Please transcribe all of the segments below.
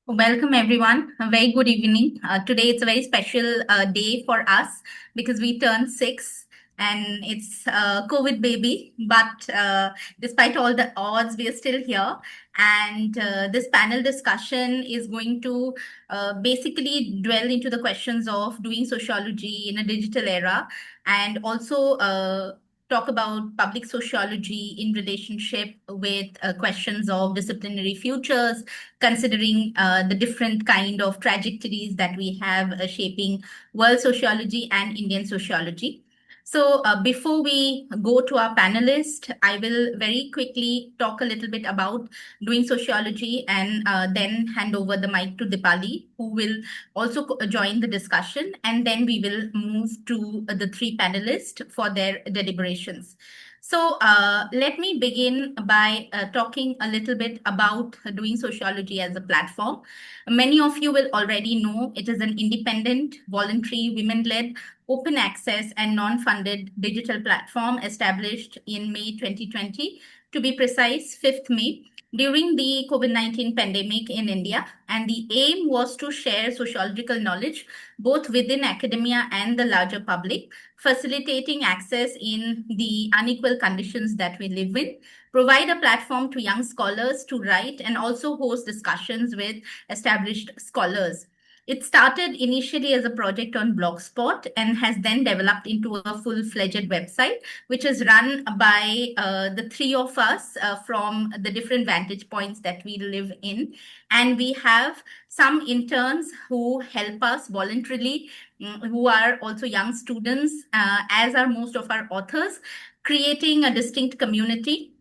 Welcome, everyone. A very good evening. Today, it's a very special day for us because we turned 6 and it's COVID baby. But despite all the odds, we are still here. And this panel discussion is going to basically dwell into the questions of doing sociology in a digital era and also talk about public sociology in relationship with questions of disciplinary futures, considering the different kind of trajectories that we have shaping world sociology and Indian sociology. So before we go to our panelist, I will very quickly talk a little bit about doing sociology and then hand over the mic to Dipali, who will also join the discussion. And then we will move to the three panelists for their deliberations. So let me begin by talking a little bit about doing sociology as a platform. Many of you will already know it is an independent, voluntary, women-led, open access and non-funded digital platform established in May 2020, to be precise, 5th May, during the COVID-19 pandemic in India. And the aim was to share sociological knowledge both within academia and the larger public, facilitating access in the unequal conditions that we live in, provide a platform to young scholars to write, and also host discussions with established scholars. It started initially as a project on Blogspot and has then developed into a full-fledged website, which is run by the three of us from the different vantage points that we live in. And we have some interns who help us voluntarily, who are also young students, as are most of our authors, creating a distinct community,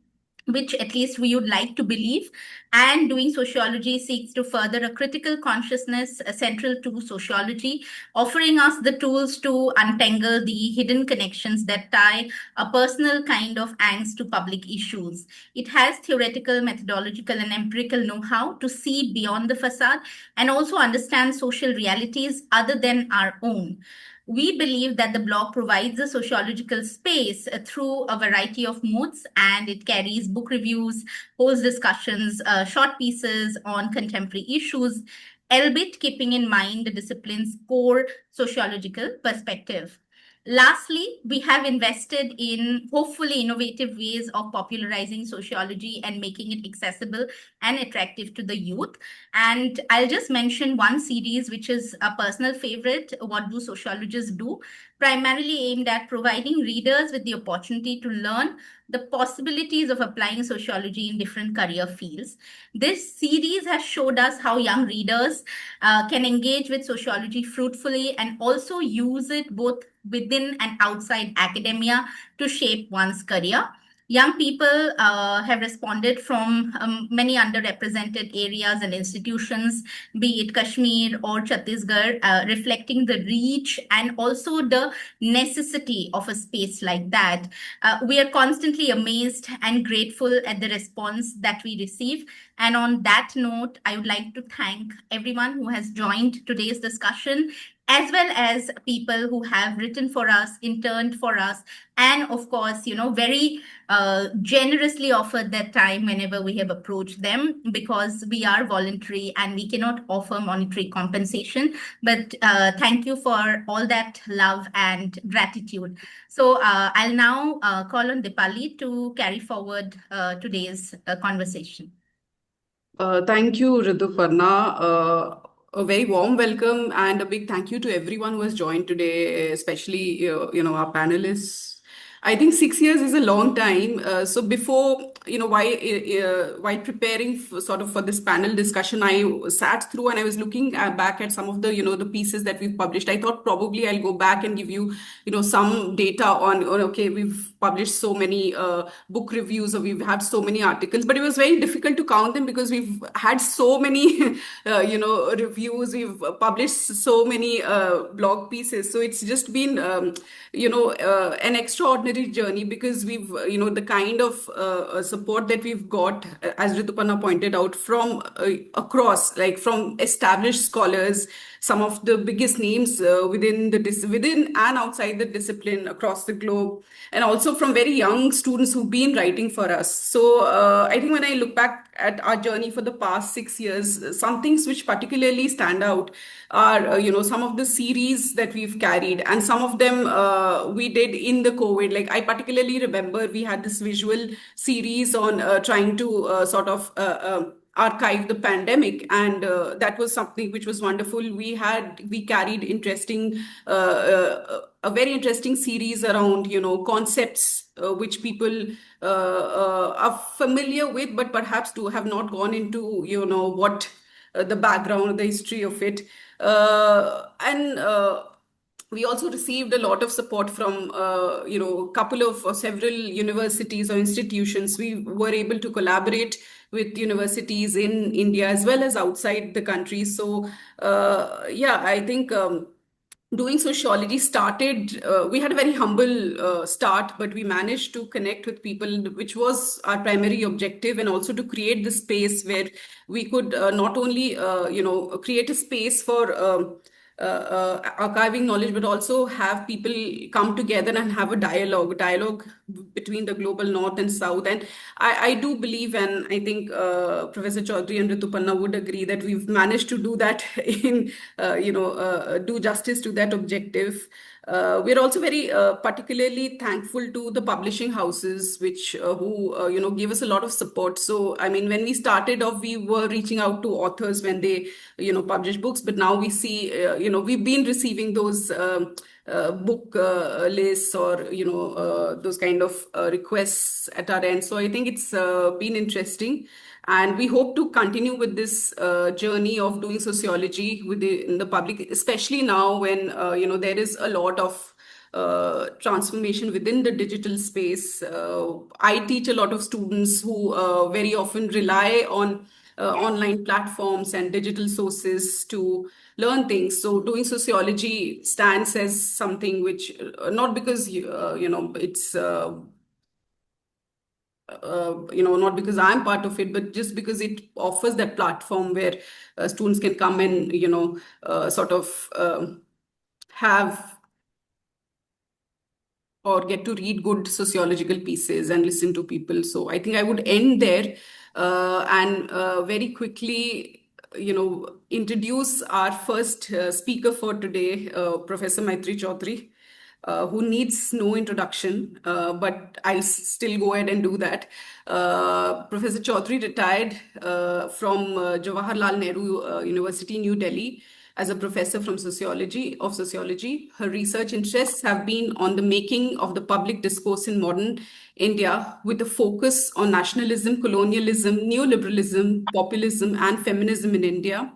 which at least we would like to believe. And doing sociology seeks to further a critical consciousness central to sociology, offering us the tools to untangle the hidden connections that tie a personal kind of angst to public issues. It has theoretical, methodological, and empirical know-how to see beyond the facade and also understand social realities other than our own. We believe that the blog provides a sociological space through a variety of modes, and it carries book reviews, hosts discussions, short pieces on contemporary issues, albeit keeping in mind the discipline's core sociological perspective. Lastly, we have invested in hopefully innovative ways of popularizing sociology and making it accessible and attractive to the youth. And I'll just mention one series, which is a personal favorite, What Do Sociologists Do? Primarily aimed at providing readers with the opportunity to learn the possibilities of applying sociology in different career fields. This series has showed us how young readers can engage with sociology fruitfully and also use it both within and outside academia to shape one's career. Young people have responded from many underrepresented areas and institutions, be it Kashmir or Chhattisgarh, reflecting the reach and also the necessity of a space like that. We are constantly amazed and grateful at the response that we receive. And on that note, I would like to thank everyone who has joined today's discussion, as well as people who have written for us, interned for us, and of course, very generously offered their time whenever we have approached them, because we are voluntary and we cannot offer monetary compensation. But thank you for all that love and gratitude. So I'll now call on Dipali to carry forward today's conversation. Thank you, Rituparna. A very warm welcome and a big thank you to everyone who has joined today, especially our panelists. I think 6 years is a long time. So before, while preparing for this panel discussion, I sat through and I was looking back at some of the the pieces that we've published. I thought probably I'll go back and give you some data on okay, we've published so many book reviews or we've had so many articles, but it was very difficult to count them because we've had so many reviews, we've published so many blog pieces. So it's just been an extraordinary extraordinary journey because we've, the kind of support that we've got, as Rituparna pointed out, from across, like from established scholars, some of the biggest names within and outside the discipline across the globe, and also from very young students who've been writing for us. So I think when I look back at our journey for the past 6 years, some things which particularly stand out are, some of the series that we've carried, and some of them we did in the COVID. Like I particularly remember we had this visual series on trying to archive the pandemic, and that was something which was wonderful. We carried a very interesting series around, concepts which people are familiar with, but perhaps to have not gone into, what the background, the history of it. And We also received a lot of support from, couple of or several universities or institutions. We were able to collaborate with universities in India as well as outside the country. So, yeah, I think. Doing sociology started, we had a very humble start, but we managed to connect with people, which was our primary objective, and also to create the space where we could not only create a space for archiving knowledge, but also have people come together and have a dialogue between the global north and south. And I do believe, and I think Professor Chaudhuri and Rituparna would agree, that we've managed to do that in, do justice to that objective. We're also very particularly thankful to the publishing houses, which who gave us a lot of support. So, I mean, when we started off, we were reaching out to authors when they publish books, but now we see we've been receiving those book lists, or those kind of requests at our end. So I think it's been interesting. And we hope to continue with this journey of doing sociology in the public, especially now when there is a lot of transformation within the digital space. I teach a lot of students who very often rely on online platforms and digital sources to learn things. So doing sociology stands as something which, not because it's not because I'm part of it, but just because it offers that platform where students can come and, have or get to read good sociological pieces and listen to people. So I think I would end there and very quickly, introduce our first speaker for today, Professor Maitrayee Chaudhuri, who needs no introduction, but I'll still go ahead and do that. Professor Chaudhuri retired from Jawaharlal Nehru University, New Delhi, as a professor of sociology. Her research interests have been on the making of the public discourse in modern India, with a focus on nationalism, colonialism, neoliberalism, populism, and feminism in India.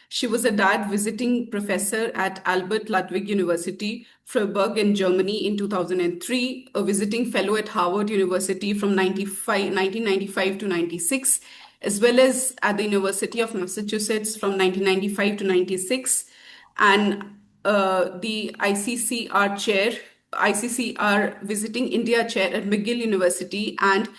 She was a DAAD Visiting Professor at Albert Ludwig University, Freiburg in Germany in 2003, a visiting fellow at Harvard University from 1995 to 96, as well as at the University of Massachusetts from 1995 to 96, and the ICCR Visiting India Chair at McGill University and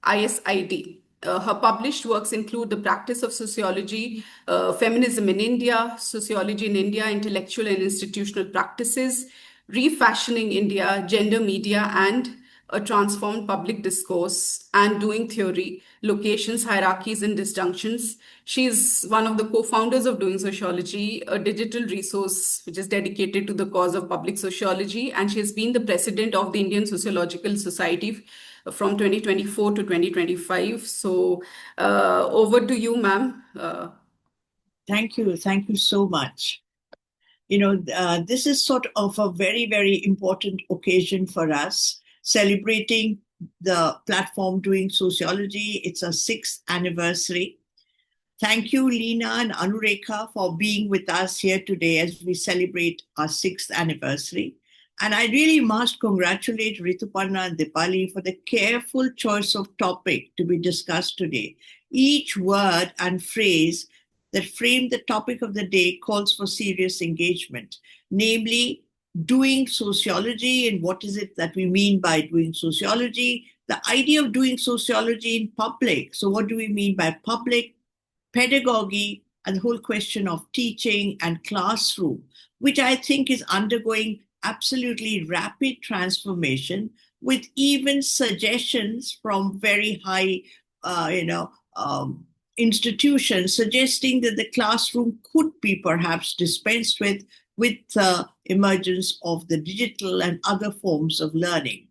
ISID. Her published works include The Practice of Sociology, Feminism in India, Sociology in India, Intellectual and Institutional Practices, Refashioning India, Gender Media, and a Transformed Public Discourse, and Doing Theory, Locations, Hierarchies and Disjunctions. She is one of the co-founders of Doing Sociology, a digital resource which is dedicated to the cause of public sociology, and she has been the president of the Indian Sociological Society from 2024 to 2025. So over to you, ma'am. Thank you. Thank you so much. This is sort of a very, very important occasion for us, celebrating the platform Doing Sociology. It's our 6th anniversary. Thank you, Leena and Anurekha, for being with us here today as we celebrate our 6th anniversary. And I really must congratulate Rituparna and Dipali for the careful choice of topic to be discussed today. Each word and phrase that framed the topic of the day calls for serious engagement, namely doing sociology and what is it that we mean by doing sociology, the idea of doing sociology in public. So what do we mean by public, pedagogy, and the whole question of teaching and classroom, which I think is undergoing absolutely rapid transformation, with even suggestions from very high, institutions suggesting that the classroom could be perhaps dispensed with the emergence of the digital and other forms of learning.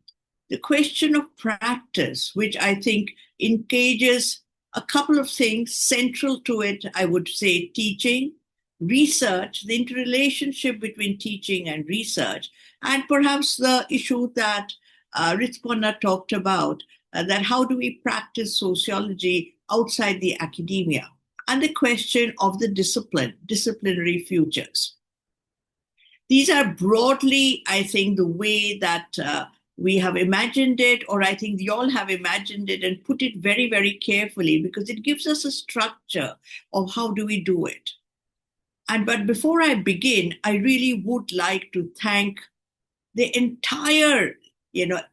The question of practice, which I think engages a couple of things central to it, I would say teaching, research, the interrelationship between teaching and research, and perhaps the issue that Ritpurna talked about, that how do we practice sociology outside the academia, and the question of the disciplinary futures. These are broadly, I think, the way that we have imagined it, or I think you all have imagined it and put it very, very carefully, because it gives us a structure of how do we do it. But before I begin, I really would like to thank the entire,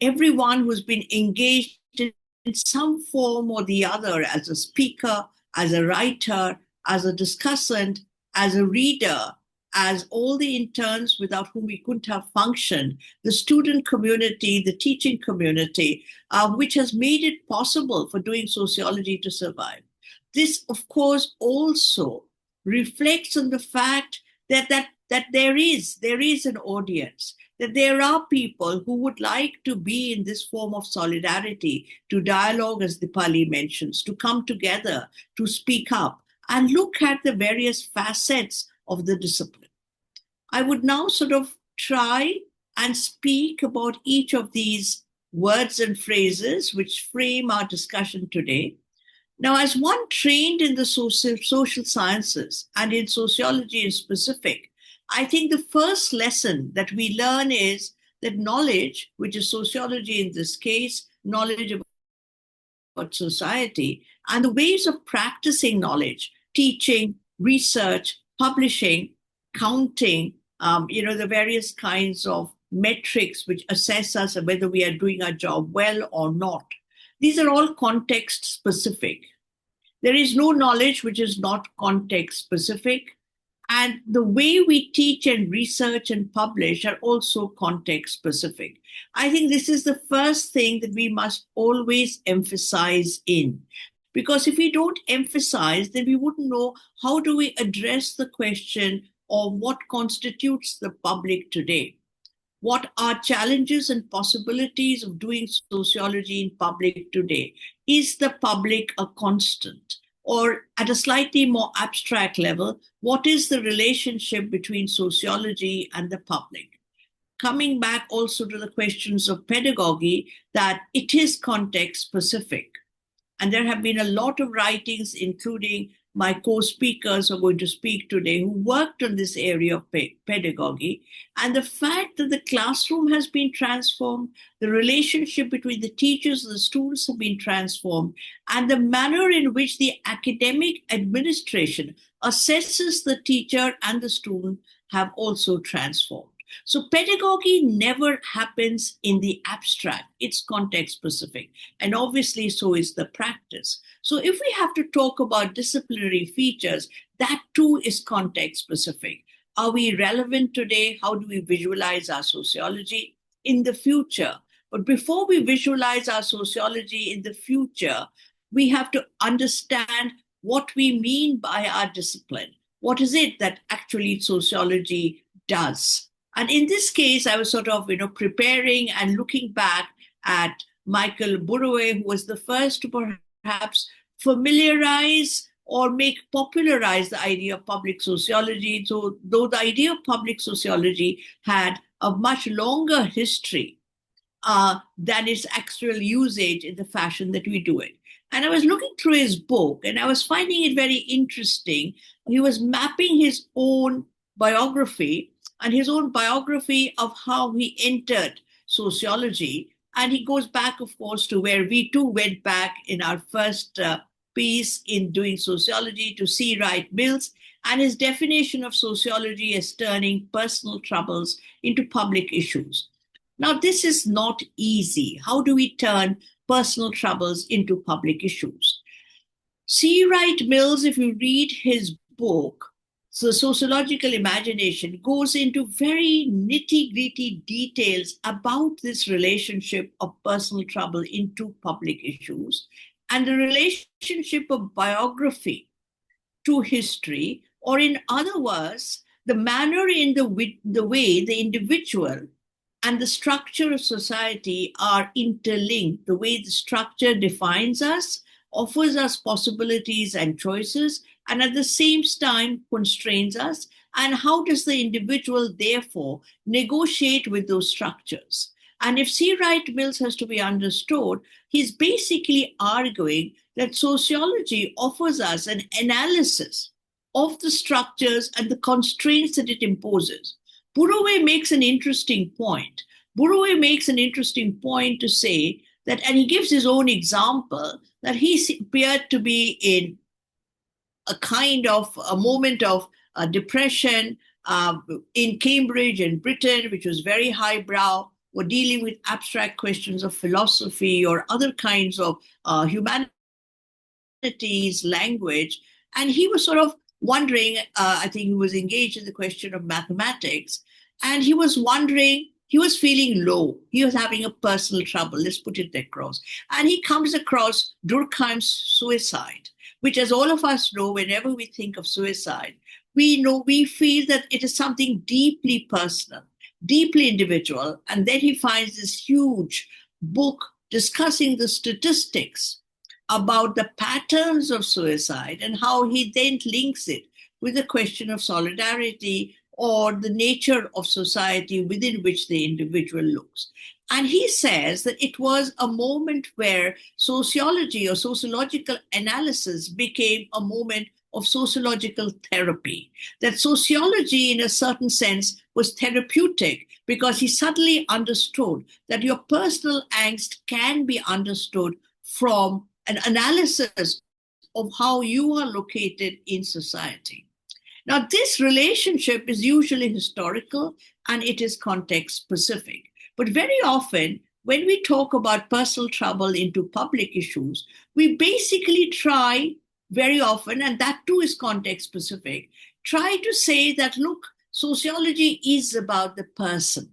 everyone who's been engaged in some form or the other, as a speaker, as a writer, as a discussant, as a reader, as all the interns without whom we couldn't have functioned, the student community, the teaching community, which has made it possible for doing sociology to survive. This, of course, also reflects on the fact that there is an audience, that there are people who would like to be in this form of solidarity, to dialogue, as Dipali mentions, to come together, to speak up, and look at the various facets of the discipline. I would now sort of try and speak about each of these words and phrases which frame our discussion today. Now, as one trained in the social sciences and in sociology in specific, I think the first lesson that we learn is that knowledge, which is sociology in this case, knowledge about society, and the ways of practicing knowledge, teaching, research, publishing, counting, the various kinds of metrics which assess us and whether we are doing our job well or not. These are all context specific. There is no knowledge which is not context specific. And the way we teach and research and publish are also context specific. I think this is the first thing that we must always emphasize in. Because if we don't emphasize, then we wouldn't know how do we address the question of what constitutes the public today. What are challenges and possibilities of doing sociology in public today? Is the public a constant? Or at a slightly more abstract level, what is the relationship between sociology and the public? Coming back also to the questions of pedagogy, that it is context specific. And there have been a lot of writings, including my co-speakers who are going to speak today, who worked on this area of pedagogy. And the fact that the classroom has been transformed, the relationship between the teachers and the students have been transformed, and the manner in which the academic administration assesses the teacher and the student have also transformed. So pedagogy never happens in the abstract. It's context specific. And obviously, so is the practice. So if we have to talk about disciplinary features, that too is context specific. Are we relevant today? How do we visualize our sociology in the future? But before we visualize our sociology in the future, we have to understand what we mean by our discipline. What is it that actually sociology does? And in this case, I was sort of, preparing and looking back at Michael Burrow, who was the first to perhaps familiarize or popularize the idea of public sociology. So though the idea of public sociology had a much longer history than its actual usage in the fashion that we do it. And I was looking through his book and I was finding it very interesting. He was mapping his own biography and his own biography of how he entered sociology. And he goes back, of course, to where we too went back in our first piece in Doing Sociology to C. Wright Mills and his definition of sociology as turning personal troubles into public issues. Now, this is not easy. How do we turn personal troubles into public issues? C. Wright Mills, if you read his book, The Sociological Imagination, goes into very nitty-gritty details about this relationship of personal trouble into public issues and the relationship of biography to history, or in other words, the manner in the way the individual and the structure of society are interlinked, the way the structure defines us, offers us possibilities and choices, and at the same time constrains us, and how does the individual therefore negotiate with those structures. And if C. Wright Mills has to be understood, he's basically arguing that sociology offers us an analysis of the structures and the constraints that it imposes. Burrowe makes an interesting point. Burrowe makes an interesting point to say that, and he gives his own example, that he appeared to be in a kind of a moment of depression in Cambridge in Britain, which was very highbrow, were dealing with abstract questions of philosophy or other kinds of humanities language. And he was sort of wondering, I think he was engaged in the question of mathematics, and he was wondering, he was feeling low. He was having a personal trouble, let's put it across. And he comes across Durkheim's Suicide, which, as all of us know, whenever we think of suicide, we feel that it is something deeply personal, deeply individual. And then he finds this huge book discussing the statistics about the patterns of suicide and how he then links it with the question of solidarity or the nature of society within which the individual looks. And he says that it was a moment where sociology or sociological analysis became a moment of sociological therapy, that sociology in a certain sense was therapeutic because he suddenly understood that your personal angst can be understood from an analysis of how you are located in society. Now, this relationship is usually historical and it is context specific. But very often, when we talk about personal trouble into public issues, we basically try very often, and that too is context specific, try to say that, look, sociology is about the person.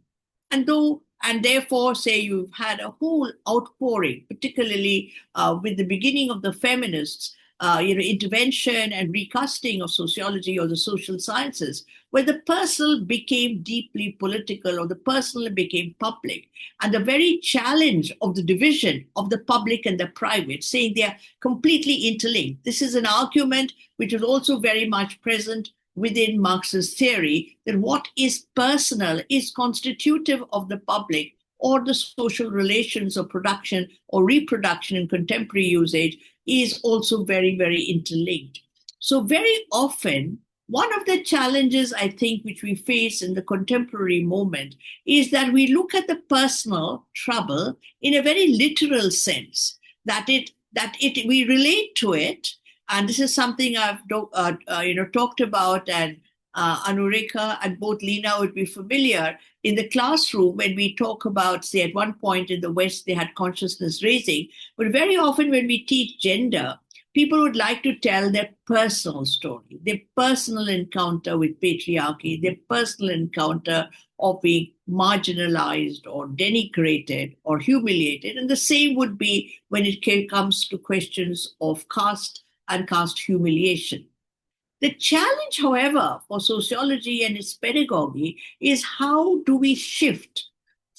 And therefore, say you've had a whole outpouring, particularly with the beginning of the feminists, intervention and recasting of sociology or the social sciences, where the personal became deeply political or the personal became public. And the very challenge of the division of the public and the private, saying they are completely interlinked. This is an argument which is also very much present within Marx's theory that what is personal is constitutive of the public or the social relations of production or reproduction in contemporary usage is also very, very interlinked. So very often, one of the challenges I think which we face in the contemporary moment is that we look at the personal trouble in a very literal sense, that we relate to it. And this is something I've talked about, and Anureka and both Lena would be familiar in the classroom when we talk about, say, at one point in the West, they had consciousness raising. But very often when we teach gender, people would like to tell their personal story, their personal encounter with patriarchy, their personal encounter of being marginalized or denigrated or humiliated. And the same would be when it comes to questions of caste and caste humiliation. The challenge, however, for sociology and its pedagogy is how do we shift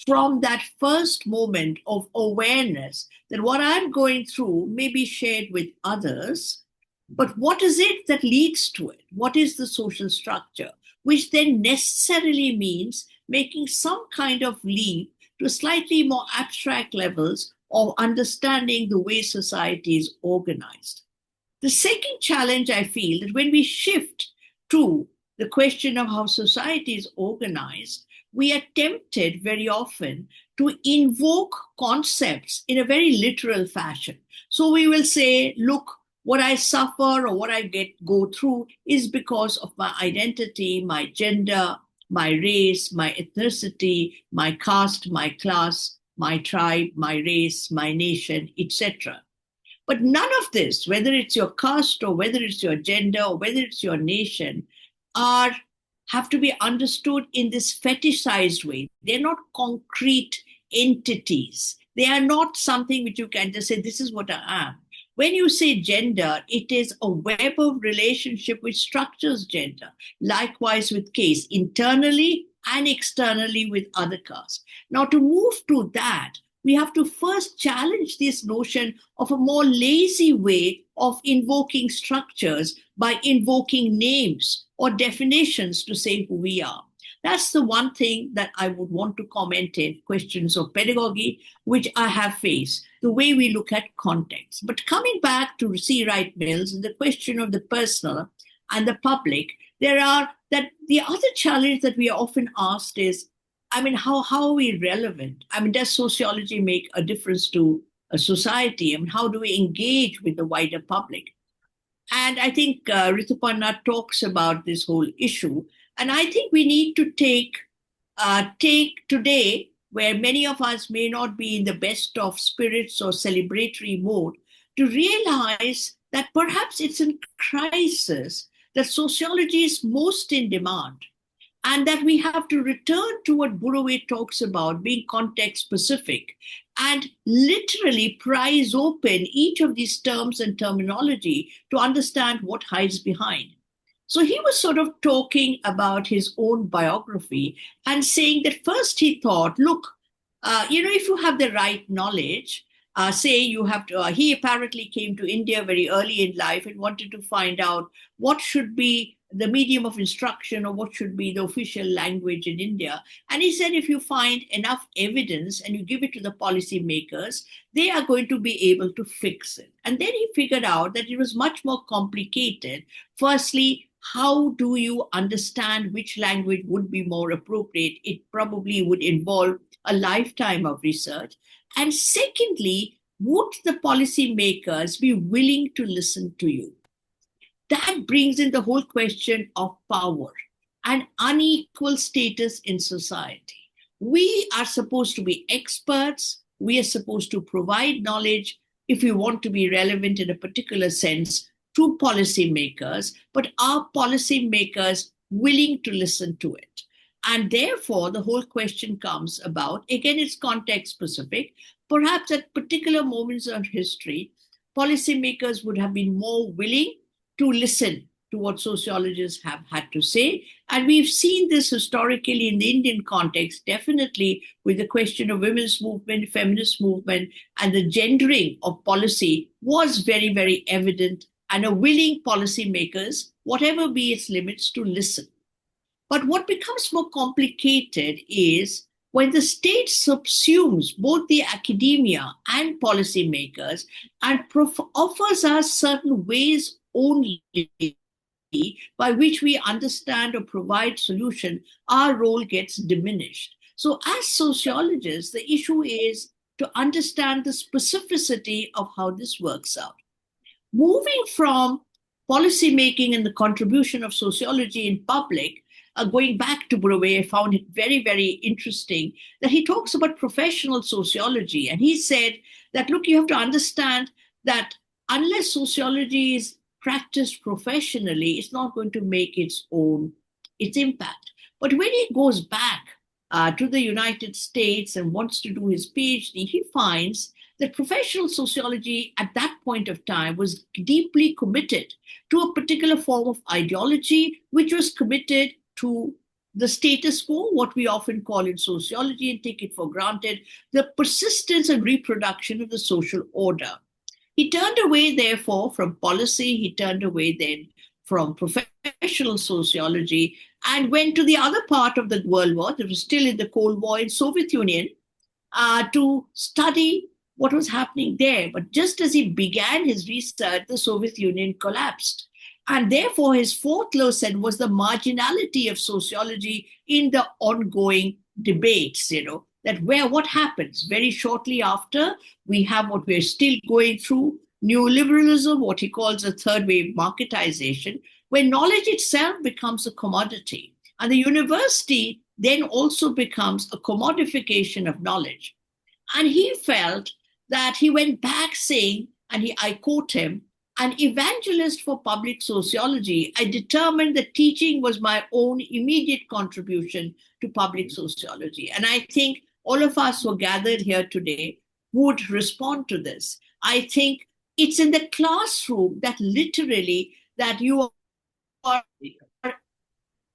from that first moment of awareness that what I'm going through may be shared with others, but what is it that leads to it? What is the social structure? Which then necessarily means making some kind of leap to slightly more abstract levels of understanding the way society is organized. The second challenge I feel that when we shift to the question of how society is organized, we are tempted very often to invoke concepts in a very literal fashion. So we will say, look, what I suffer or what I go through is because of my identity, my gender, my race, my ethnicity, my caste, my class, my tribe, my race, my nation, etc. But none of this, whether it's your caste or whether it's your gender or whether it's your nation, are have to be understood in this fetishized way. They're not concrete entities. They are not something which you can just say, this is what I am. When you say gender, it is a web of relationship which structures gender. Likewise with case, internally and externally with other castes. Now, to move to that, we have to first challenge this notion of a more lazy way of invoking structures by invoking names or definitions to say who we are. That's the one thing that I would want to comment in questions of pedagogy, which I have faced, the way we look at context. But coming back to C. Wright Mills and the question of the personal and the public, the other challenge that we are often asked is, how are we relevant? Does sociology make a difference to a society? How do we engage with the wider public? And I think Rituparna talks about this whole issue. And I think we need to take today, where many of us may not be in the best of spirits or celebratory mode, to realize that perhaps it's in crisis that sociology is most in demand. And that we have to return to what Buroway talks about, being context specific, and literally prise open each of these terms and terminology to understand what hides behind. So he was sort of talking about his own biography and saying that first he thought, look, if you have the right knowledge, say you have to, he apparently came to India very early in life and wanted to find out what should be the medium of instruction or what should be the official language in India. And he said, if you find enough evidence and you give it to the policymakers, they are going to be able to fix it. And then he figured out that it was much more complicated. Firstly, how do you understand which language would be more appropriate? It probably would involve a lifetime of research. And secondly, would the policymakers be willing to listen to you? That brings in the whole question of power and unequal status in society. We are supposed to be experts. We are supposed to provide knowledge if we want to be relevant in a particular sense to policymakers, but are policymakers willing to listen to it? And therefore, the whole question comes about, again, it's context specific. Perhaps at particular moments of history, policymakers would have been more willing to listen to what sociologists have had to say. And we've seen this historically in the Indian context, definitely with the question of women's movement, feminist movement, and the gendering of policy was very, very evident, and a willing policymakers, whatever be its limits, to listen. But what becomes more complicated is when the state subsumes both the academia and policymakers and offers us certain ways only by which we understand or provide solution, our role gets diminished. So as sociologists, the issue is to understand the specificity of how this works out. Moving from policymaking and the contribution of sociology in public, going back to Buroway, I found it very, very interesting that he talks about professional sociology. And he said that, look, you have to understand that unless sociology is practiced professionally, it's not going to make its impact. But when he goes back to the United States and wants to do his PhD, he finds that professional sociology at that point of time was deeply committed to a particular form of ideology, which was committed to the status quo, what we often call in sociology and take it for granted, the persistence and reproduction of the social order. He turned away, therefore, from policy. He turned away then from professional sociology and went to the other part of the World War, that was still in the Cold War in Soviet Union, to study what was happening there. But just as he began his research, the Soviet Union collapsed. And therefore, his fourth lesson was the marginality of sociology in the ongoing debates, that what happens very shortly after, we have what we're still going through, neoliberalism, what he calls a third wave marketization, where knowledge itself becomes a commodity. And the university then also becomes a commodification of knowledge. And he felt that he went back saying, and I quote him, an evangelist for public sociology, I determined that teaching was my own immediate contribution to public sociology. And I think all of us who are gathered here today would respond to this. I think it's in the classroom that literally that you are,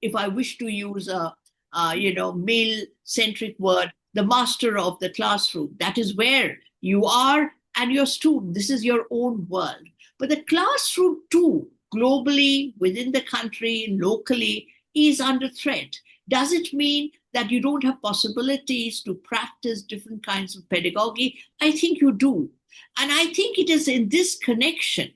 if I wish to use a male-centric word, the master of the classroom. That is where you are and your student. This is your own world. But the classroom too, globally, within the country, locally, is under threat. Does it mean that you don't have possibilities to practice different kinds of pedagogy? I think you do. And I think it is in this connection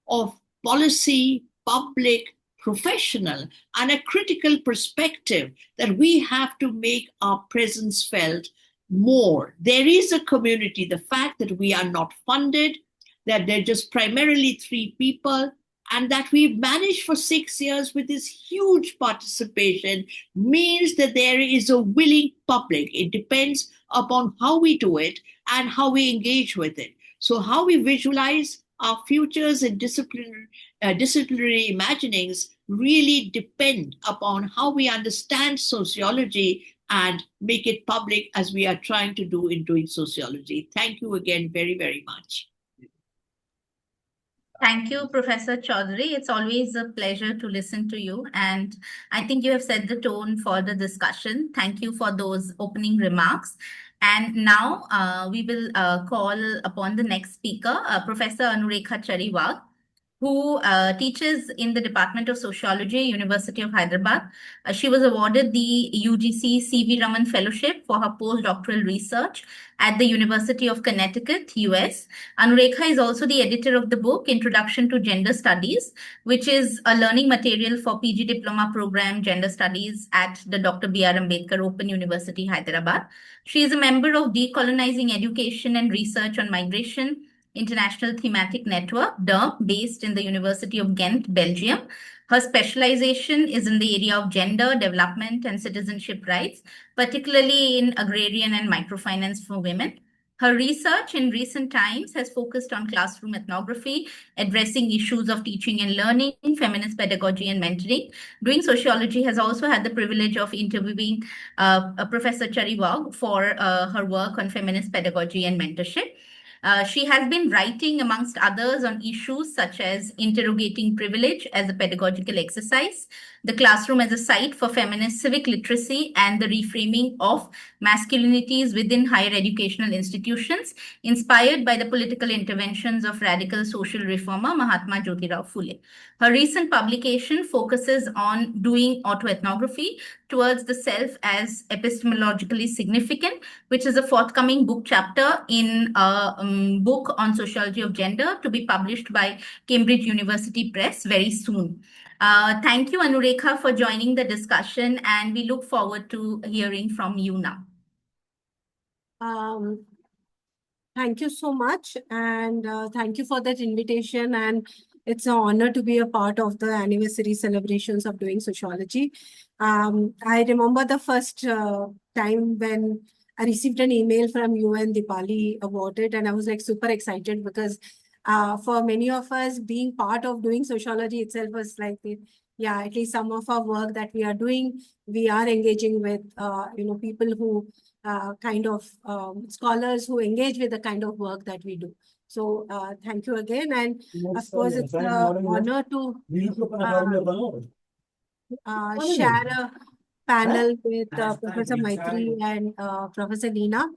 of policy, public, professional, and a critical perspective that we have to make our presence felt more. There is a community. The fact that we are not funded, that they're just primarily 3 people, and that we've managed for 6 years with this huge participation means that there is a willing public. It depends upon how we do it and how we engage with it. So how we visualize our futures and disciplinary imaginings really depend upon how we understand sociology and make it public, as we are trying to do in Doing Sociology. Thank you again very, very much. Thank you, Professor Chaudhuri. It's always a pleasure to listen to you. And I think you have set the tone for the discussion. Thank you for those opening remarks. And now we will call upon the next speaker, Professor Anurekha Chariwag, who teaches in the Department of Sociology, University of Hyderabad. She was awarded the UGC C.V. Raman Fellowship for her postdoctoral research at the University of Connecticut, US. Anurekha is also the editor of the book Introduction to Gender Studies, which is a learning material for PG Diploma Program Gender Studies at the Dr. B.R. Ambedkar Open University, Hyderabad. She is a member of Decolonizing Education and Research on Migration International Thematic Network, DERM, based in the University of Ghent, Belgium. Her specialization is in the area of gender, development, and citizenship rights, particularly in agrarian and microfinance for women. Her research in recent times has focused on classroom ethnography, addressing issues of teaching and learning, feminist pedagogy, and mentoring. Doing Sociology has also had the privilege of interviewing Professor Chariwag for her work on feminist pedagogy and mentorship. She has been writing, amongst others, on issues such as interrogating privilege as a pedagogical exercise, the classroom as a site for feminist civic literacy, and the reframing of masculinities within higher educational institutions, inspired by the political interventions of radical social reformer Mahatma Jyotirao Phule. Her recent publication focuses on doing autoethnography towards the self as epistemologically significant, which is a forthcoming book chapter in a book on sociology of gender to be published by Cambridge University Press very soon. Thank you, Anurekha, for joining the discussion, and we look forward to hearing from you now. Thank you so much, and thank you for that invitation. And it's an honor to be a part of the anniversary celebrations of Doing Sociology. I remember the first time when I received an email from you and Dipali about it, and I was like super excited because for many of us, being part of Doing Sociology itself was like, yeah, at least some of our work that we are doing, we are engaging with, people who kind of scholars who engage with the kind of work that we do. So thank you again. And of course, it's an honor to share a panel with Professor Maitrayee and Professor Leena.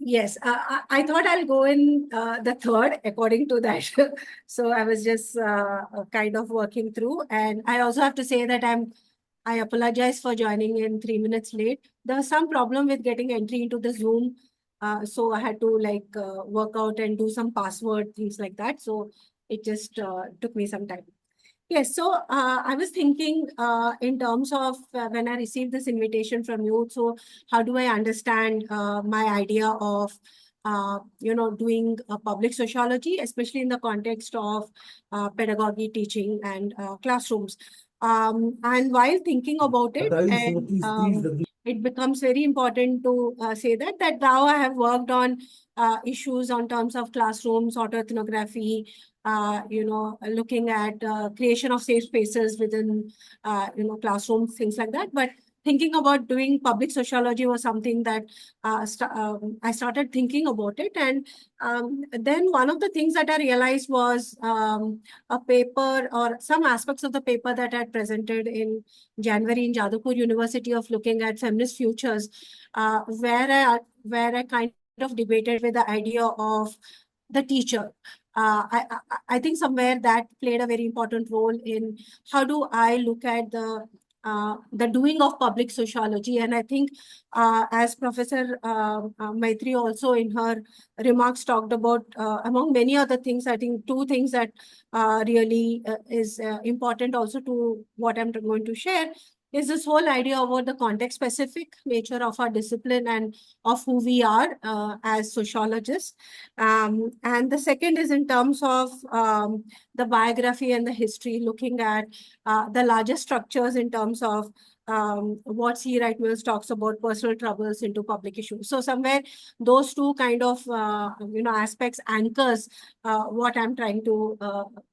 Yes, I thought I'll go in the third according to that. So I was just kind of working through. And I also have to say that I apologize for joining in 3 minutes late. There was some problem with getting entry into the Zoom. So I had to work out and do some password, things like that. So it just took me some time. Yes, so I was thinking in terms of when I received this invitation from you, so how do I understand my idea of doing public sociology, especially in the context of pedagogy, teaching, and classrooms. And while thinking about it, it becomes very important to say that now I have worked on issues on terms of classrooms, autoethnography, looking at creation of safe spaces within, classrooms, things like that. But thinking about doing public sociology was something that I started thinking about it. And then one of the things that I realized was a paper or some aspects of the paper that I had presented in January in Jadavpur University of looking at feminist futures, where I kind of debated with the idea of the teacher. I think somewhere that played a very important role in how do I look at the doing of public sociology. And I think as Professor Maitrayee also in her remarks talked about, among many other things, I think two things that really is important also to what I'm going to share is this whole idea about the context-specific nature of our discipline and of who we are as sociologists. And the second is in terms of the biography and the history, looking at the larger structures in terms of what C. Wright Mills talks about personal troubles into public issues. So somewhere those two kind of aspects anchors what I'm trying to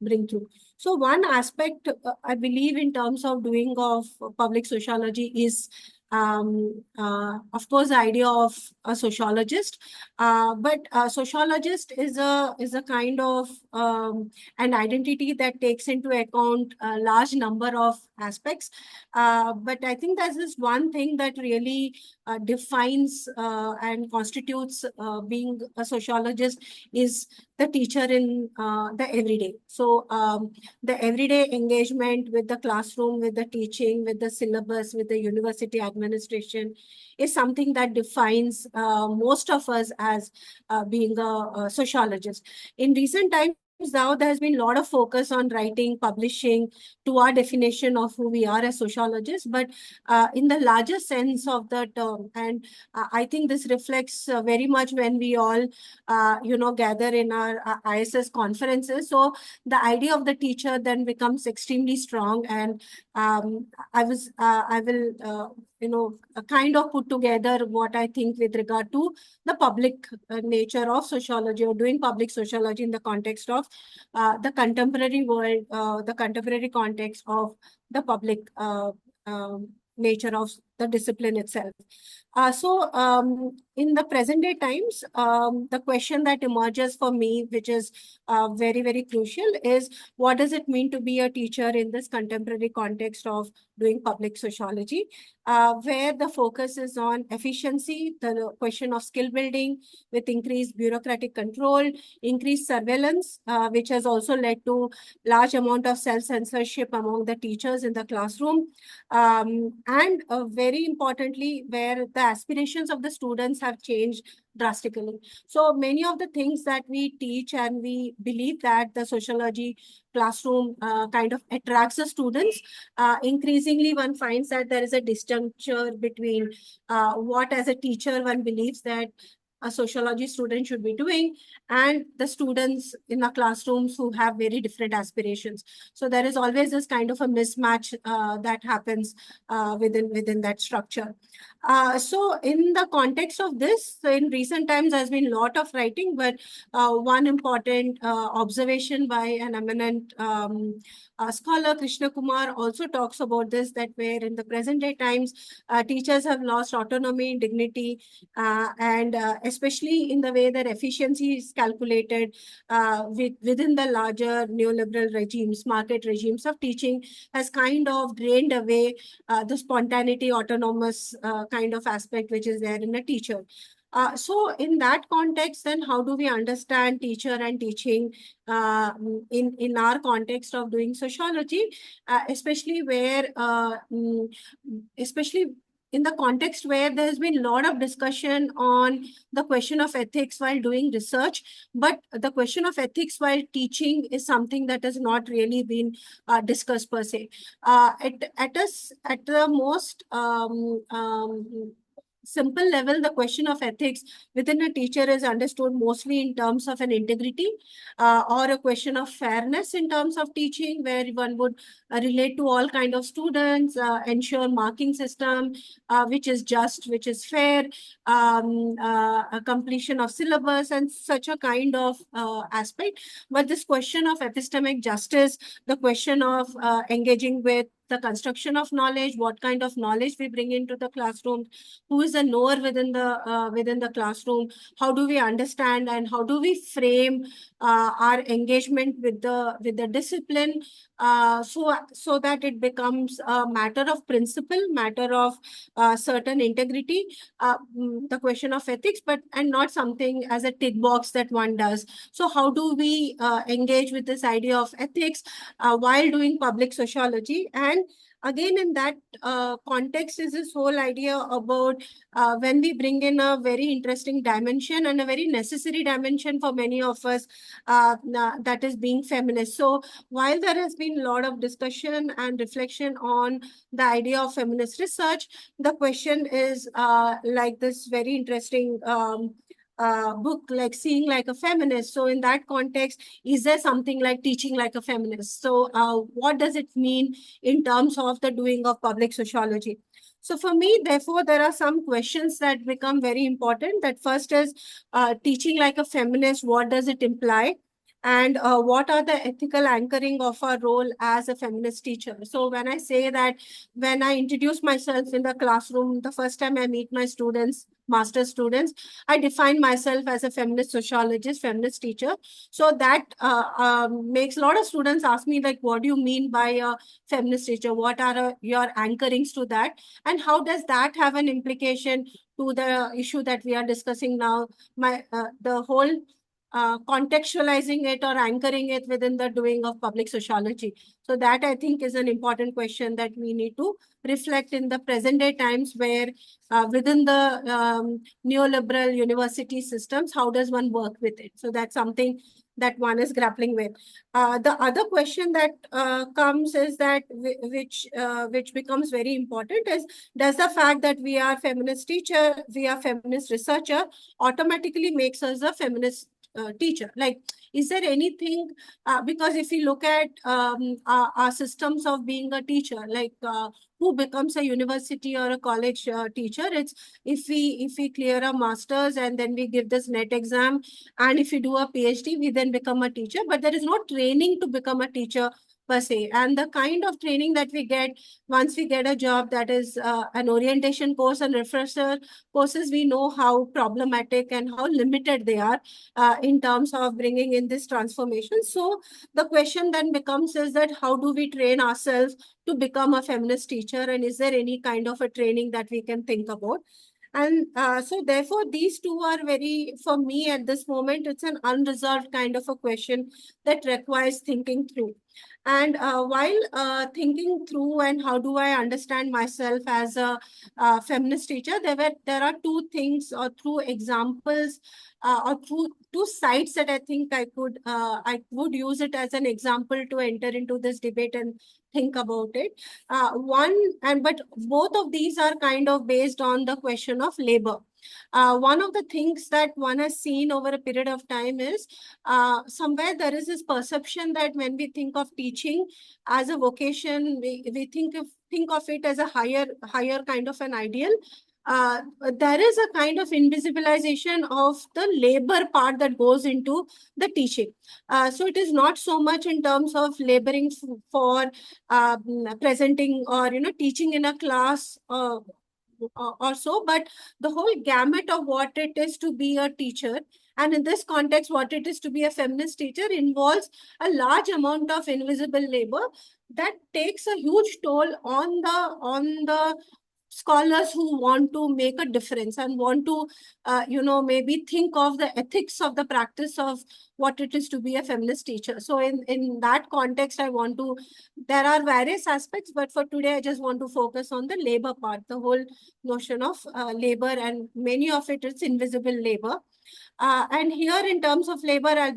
bring through. So one aspect I believe in terms of doing of public sociology is of course the idea of a sociologist, but a sociologist is a kind of an identity that takes into account a large number of aspects. But I think there's this one thing that really defines and constitutes being a sociologist is the teacher in the everyday. So the everyday engagement with the classroom, with the teaching, with the syllabus, with the university administration is something that defines most of us as being a sociologist. In recent times, now there has been a lot of focus on writing, publishing to our definition of who we are as sociologists, but in the larger sense of the term. And I think this reflects very much when we all, gather in our ISS conferences. So the idea of the teacher then becomes extremely strong. And I will kind of put together what I think with regard to the public nature of sociology or doing public sociology in the context of the contemporary world, the contemporary context of the public nature of the discipline itself. So in the present day times, the question that emerges for me, which is very, very crucial, is what does it mean to be a teacher in this contemporary context of doing public sociology, where the focus is on efficiency, the question of skill building with increased bureaucratic control, increased surveillance, which has also led to large amount of self-censorship among the teachers in the classroom, and very importantly, where the aspirations of the students have changed drastically. So many of the things that we teach and we believe that the sociology classroom kind of attracts the students, increasingly one finds that there is a disjuncture between what as a teacher one believes that a sociology student should be doing and the students in the classrooms who have very different aspirations. So there is always this kind of a mismatch that happens within that structure. So in the context of this, so in recent times, there's been a lot of writing, but one important observation by an eminent scholar, Krishna Kumar, also talks about this, that where in the present day times, teachers have lost autonomy, dignity, and especially in the way that efficiency is calculated within the larger neoliberal regimes, market regimes of teaching has kind of drained away the spontaneity, autonomous kind of aspect which is there in a teacher. So in that context, then how do we understand teacher and teaching in our context of doing sociology, especially where, especially in the context where there's been a lot of discussion on the question of ethics while doing research, but the question of ethics while teaching is something that has not really been discussed per se. At the most simple level, the question of ethics within a teacher is understood mostly in terms of an integrity or a question of fairness in terms of teaching, where one would relate to all kind of students, ensure marking system which is just, which is fair, a completion of syllabus and such a kind of aspect. But this question of epistemic justice, the question of engaging with the construction of knowledge, what kind of knowledge we bring into the classroom, who is a knower within the classroom, how do we understand and how do we frame our engagement with the discipline, so that it becomes a matter of principle, matter of certain integrity, the question of ethics, but and not something as a tick box that one does. So how do we engage with this idea of ethics while doing public sociology? And again, in that context is this whole idea about when we bring in a very interesting dimension and a very necessary dimension for many of us, that is being feminist. So while there has been a lot of discussion and reflection on the idea of feminist research, the question is like this very interesting book, like Seeing Like a Feminist. So in that context, is there something like Teaching Like a Feminist? So what does it mean in terms of the doing of public sociology? So for me, therefore, there are some questions that become very important. That first is teaching like a feminist, what does it imply? And what are the ethical anchoring of our role as a feminist teacher? So when I say that, when I introduce myself in the classroom, the first time I meet my students, master's students, I define myself as a feminist sociologist, feminist teacher. So that makes a lot of students ask me, like, what do you mean by a feminist teacher? What are your anchorings to that? And how does that have an implication to the issue that we are discussing now? The whole contextualizing it or anchoring it within the doing of public sociology. So that, I think, is an important question that we need to reflect in the present day times, where within the neoliberal university systems, how does one work with it? So that's something that one is grappling with. The other question that comes is that which becomes very important is, does the fact that we are feminist teacher, we are feminist researcher, automatically makes us a feminist teacher? Like, is there anything, because if you look at our systems of being a teacher, like who becomes a university or a college teacher, it's if we clear a master's and then we give this net exam, and if you do a PhD, we then become a teacher. But there is no training to become a teacher per se. And the kind of training that we get once we get a job, that is an orientation course and refresher courses, we know how problematic and how limited they are in terms of bringing in this transformation. So the question then becomes is that, how do we train ourselves to become a feminist teacher? And is there any kind of a training that we can think about? And so therefore, these two are very, for me at this moment, it's an unresolved kind of a question that requires thinking through. And while thinking through and how do I understand myself as a feminist teacher, there are two things or two examples or two sites that I think I would use it as an example to enter into this debate and think about it. But both of these are kind of based on the question of labor. One of the things that one has seen over a period of time is somewhere there is this perception that when we think of teaching as a vocation, we think of it as a higher kind of an ideal. There is a kind of invisibilization of the labor part that goes into the teaching. So it is not so much in terms of laboring for presenting or teaching in a class or so, but the whole gamut of what it is to be a teacher. And in this context, what it is to be a feminist teacher involves a large amount of invisible labor that takes a huge toll on the scholars who want to make a difference and want to, maybe think of the ethics of the practice of what it is to be a feminist teacher. So in that context, there are various aspects, but for today, I just want to focus on the labor part, the whole notion of labor, and many of it is invisible labor. And here in terms of labor, I'll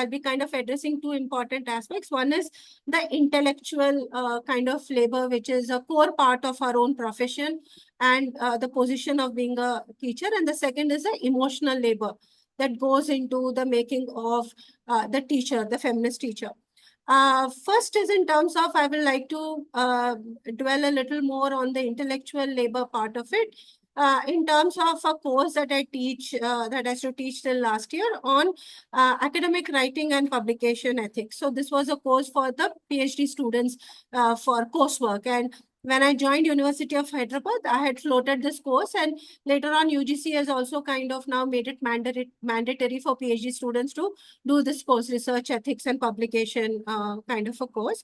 be kind of addressing two important aspects. One is the intellectual kind of labor, which is a core part of our own profession. and the position of being a teacher. And the second is the emotional labor that goes into the making of the teacher, the feminist teacher. First is in terms of, I would like to dwell a little more on the intellectual labor part of it. In terms of a course that I teach, that I used to teach till last year on academic writing and publication ethics. So this was a course for the PhD students for coursework. And when I joined University of Hyderabad, I had floated this course, and later on UGC has also kind of now made it mandatory for PhD students to do this course, research ethics and publication kind of a course.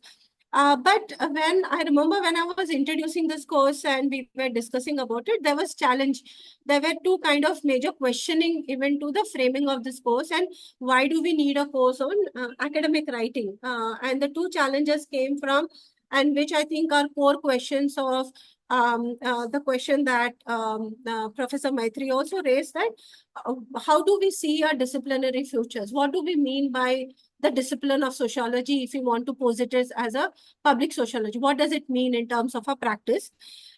But when I remember when I was introducing this course and we were discussing about it, there was challenge. There were two kind of major questioning even to the framing of this course, and why do we need a course on academic writing? And the two challenges came from, and which I think are core questions of the question that Professor Maitrayee also raised, that how do we see our disciplinary futures? What do we mean by the discipline of sociology if we want to pose it as a public sociology? What does it mean in terms of a practice?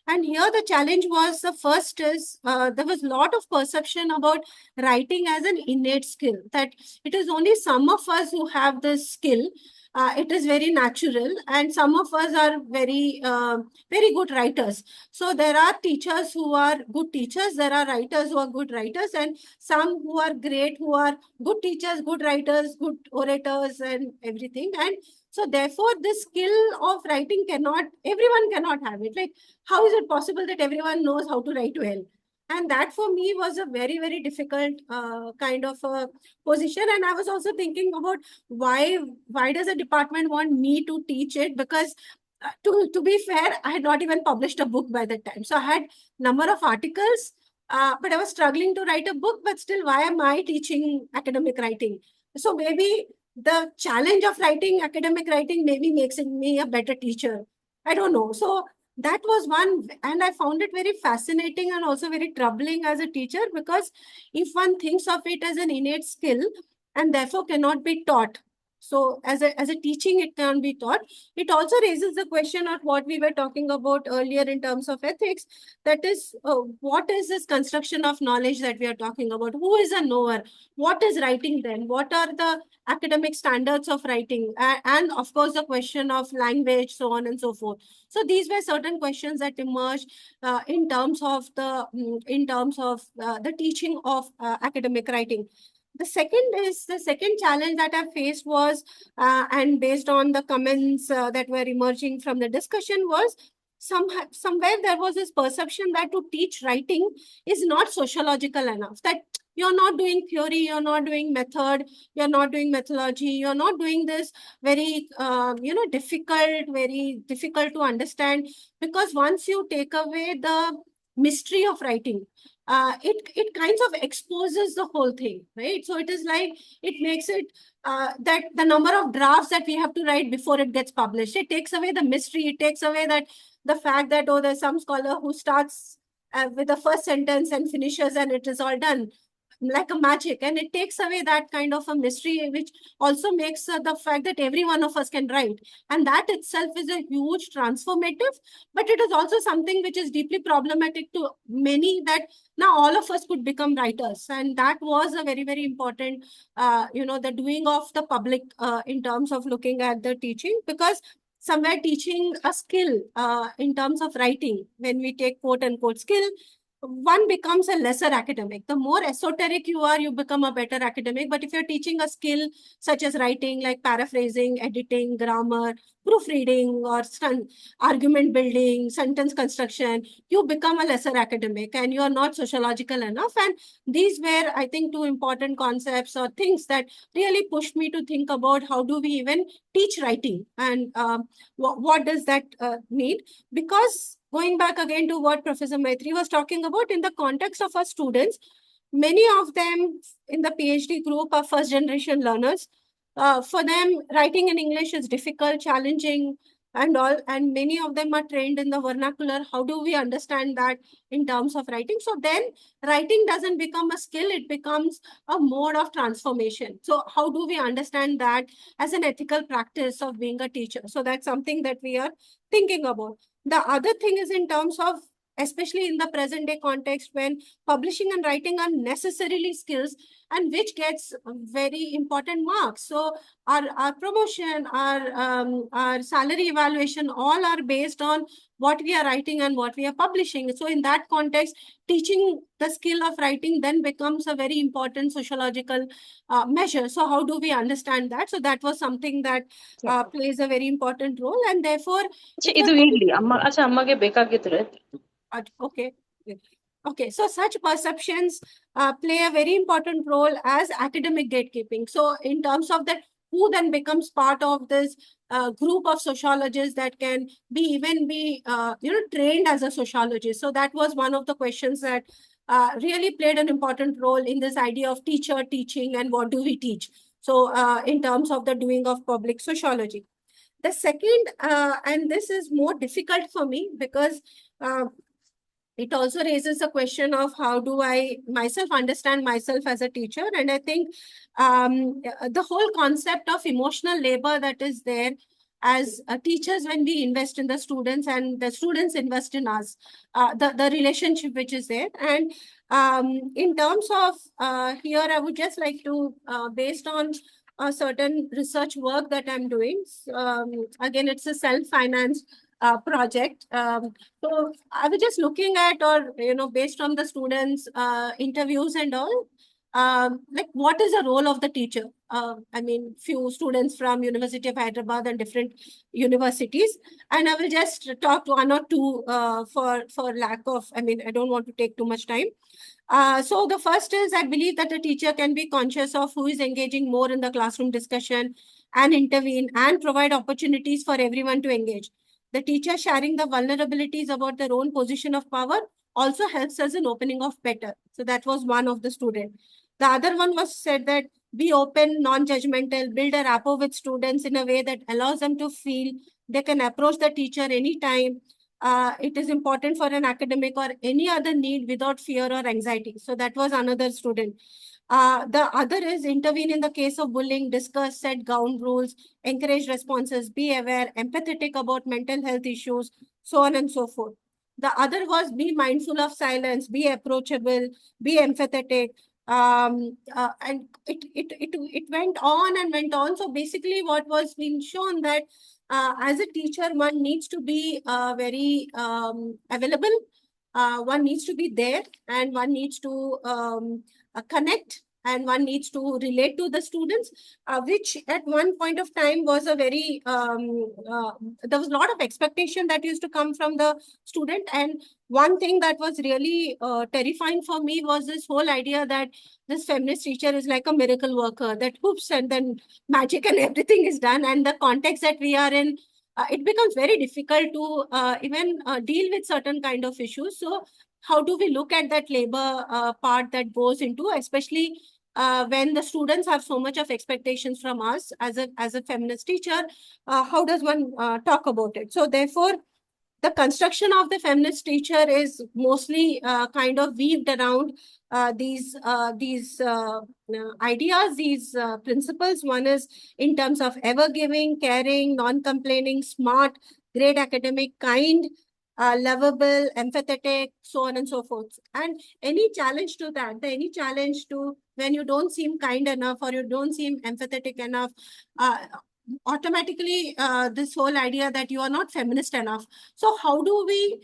And here the challenge was, the first is there was a lot of perception about writing as an innate skill, that it is only some of us who have this skill. It is very natural, and some of us are very good writers. So there are teachers who are good teachers, there are writers who are good writers, and some who are great, who are good teachers, good writers, good orators and everything. And so therefore this skill of writing everyone cannot have it. Like, how is it possible that everyone knows how to write well? And that for me was a very, very difficult kind of a position. And I was also thinking about why does a department want me to teach it? Because to be fair, I had not even published a book by that time. So I had number of articles, but I was struggling to write a book. But still, why am I teaching academic writing? So maybe the challenge of writing academic writing maybe makes me a better teacher. I don't know. So that was one, and I found it very fascinating and also very troubling as a teacher, because if one thinks of it as an innate skill and therefore cannot be taught, so as a teaching it can be taught, it also raises the question of what we were talking about earlier in terms of ethics, that is, what is this construction of knowledge that we are talking about? Who is a knower? What is writing then? What are the academic standards of writing? And of course the question of language, so on and so forth. So these were certain questions that emerged in terms of the teaching of academic writing. The second challenge that I faced was, and based on the comments that were emerging from the discussion, was somewhere there was this perception that to teach writing is not sociological enough, that you're not doing theory, you're not doing method, you're not doing methodology, you're not doing this very very difficult to understand, because once you take away the mystery of writing, it kinds of exposes the whole thing, right? So it is like, it makes it that the number of drafts that we have to write before it gets published, it takes away the mystery, it takes away that the fact that, oh, there's some scholar who starts with the first sentence and finishes and it is all done like a magic, and it takes away that kind of a mystery, which also makes the fact that every one of us can write, and that itself is a huge transformative, but it is also something which is deeply problematic to many, that now all of us could become writers. And that was a very, very important the doing of the public in terms of looking at the teaching, because somewhere teaching a skill in terms of writing, when we take quote unquote skill, one becomes a lesser academic. The more esoteric you are, you become a better academic. But if you're teaching a skill such as writing, like paraphrasing, editing, grammar, proofreading, or argument building, sentence construction, you become a lesser academic and you are not sociological enough. And these were, I think, two important concepts or things that really pushed me to think about how do we even teach writing, and what does that mean? Because going back again to what Professor Maitrayee was talking about, in the context of our students, many of them in the PhD group are first generation learners. For them, writing in English is difficult, challenging, and all, and many of them are trained in the vernacular. How do we understand that in terms of writing? So then writing doesn't become a skill, it becomes a mode of transformation. So how do we understand that as an ethical practice of being a teacher? So that's something that we are thinking about. The other thing is in terms of especially in the present day context when publishing and writing are necessarily skills and which gets very important marks. So our promotion, our salary evaluation, all are based on what we are writing and what we are publishing. So in that context, teaching the skill of writing then becomes a very important sociological measure. So how do we understand that? So that was something that plays a very important role, and therefore okay. Okay, so such perceptions play a very important role as academic gatekeeping. So in terms of that, who then becomes part of this group of sociologists that can be trained as a sociologist. So that was one of the questions that really played an important role in this idea of teacher teaching and what do we teach. So in terms of the doing of public sociology. The second, and this is more difficult for me because it also raises a question of how do I myself understand myself as a teacher. And I think the whole concept of emotional labor that is there as teachers when we invest in the students and the students invest in us, the relationship which is there. And in terms of here, I would just like to, based on a certain research work that I'm doing, again, it's a self-financed project. So I was just looking at, or, based on the students' interviews and all, like what is the role of the teacher? I mean, few students from University of Hyderabad and different universities, and I will just talk one or two for lack of, I don't want to take too much time. So the first is, I believe that the teacher can be conscious of who is engaging more in the classroom discussion and intervene and provide opportunities for everyone to engage. The teacher sharing the vulnerabilities about their own position of power also helps us in opening of better. So that was one of the student. The other one was said that be open, non-judgmental, build a rapport with students in a way that allows them to feel they can approach the teacher anytime. It is important for an academic or any other need without fear or anxiety. So that was another student. The other is intervene in the case of bullying, discuss, set ground rules, encourage responses, be aware, empathetic about mental health issues, so on and so forth. The other was be mindful of silence, be approachable, be empathetic. And it went on and went on. So basically what was being shown that as a teacher, one needs to be very available. One needs to be there, and one needs to connect, and one needs to relate to the students, which at one point of time was a very, there was a lot of expectation that used to come from the student. And one thing that was really terrifying for me was this whole idea that this feminist teacher is like a miracle worker, that hoops and then magic and everything is done. And the context that we are in, it becomes very difficult to even deal with certain kind of issues. So how do we look at that labor part that goes into, especially when the students have so much of expectations from us as a feminist teacher, how does one talk about it? So therefore, the construction of the feminist teacher is mostly kind of weaved around these ideas, these principles. One is in terms of ever giving, caring, non-complaining, smart, great academic, kind, lovable, empathetic, so on and so forth. And any challenge to that, any challenge to when you don't seem kind enough or you don't seem empathetic enough, automatically this whole idea that you are not feminist enough. So how do we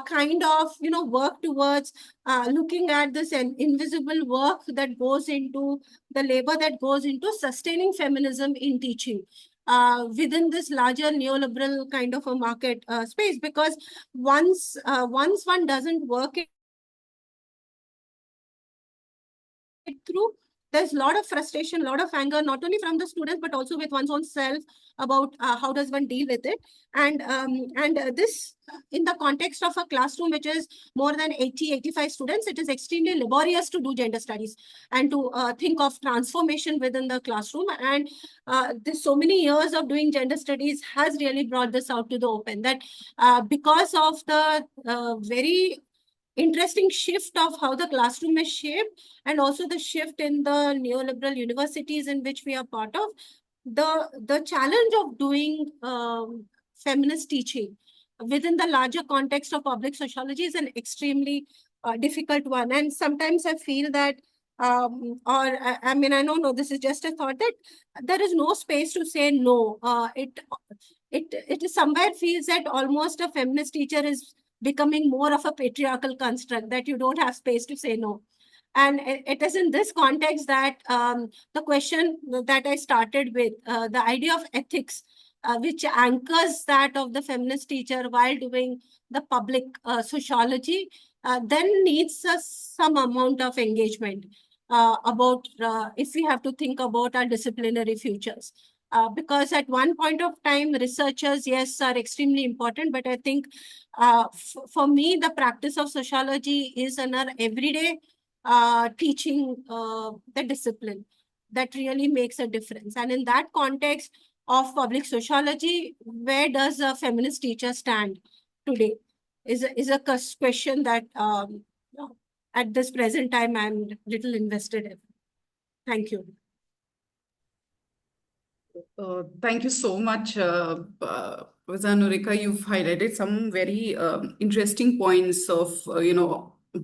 kind of work towards looking at this invisible work that goes into the labor that goes into sustaining feminism in teaching within this larger neoliberal kind of a market space? Because once one doesn't work it through, there's a lot of frustration, a lot of anger, not only from the students, but also with one's own self about how does one deal with it. And this, in the context of a classroom which is more than 85 students, it is extremely laborious to do gender studies and to think of transformation within the classroom. And this so many years of doing gender studies has really brought this out to the open, that because of the very interesting shift of how the classroom is shaped, and also the shift in the neoliberal universities in which we are part of, the challenge of doing feminist teaching within the larger context of public sociology is an extremely difficult one. And sometimes I feel that, I mean, I don't know, this is just a thought, that there is no space to say no. It is somewhere feels that almost a feminist teacher is becoming more of a patriarchal construct, that you don't have space to say no. And it is in this context that the question that I started with, the idea of ethics, which anchors that of the feminist teacher while doing the public sociology, then needs some amount of engagement about if we have to think about our disciplinary futures. Because at one point of time, researchers, yes, are extremely important, but I think for me, the practice of sociology is an everyday teaching the discipline that really makes a difference. And in that context of public sociology, where does a feminist teacher stand today is a question that at this present time I'm little invested in. Thank you. Thank you so much, Professor Anurika. You've highlighted some very interesting points of,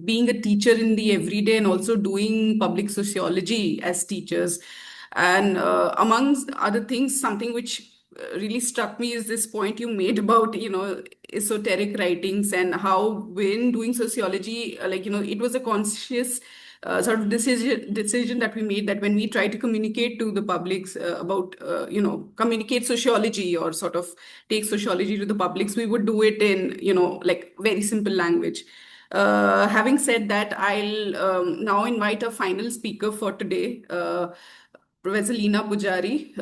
being a teacher in the everyday and also doing public sociology as teachers. And amongst other things, something which really struck me is this point you made about, esoteric writings, and how when doing sociology, it was a conscious sort of decision that we made, that when we try to communicate to the publics about communicate sociology or sort of take sociology to the publics, we would do it in very simple language. Having said that, I'll now invite a final speaker for today, Professor Leena Pujari.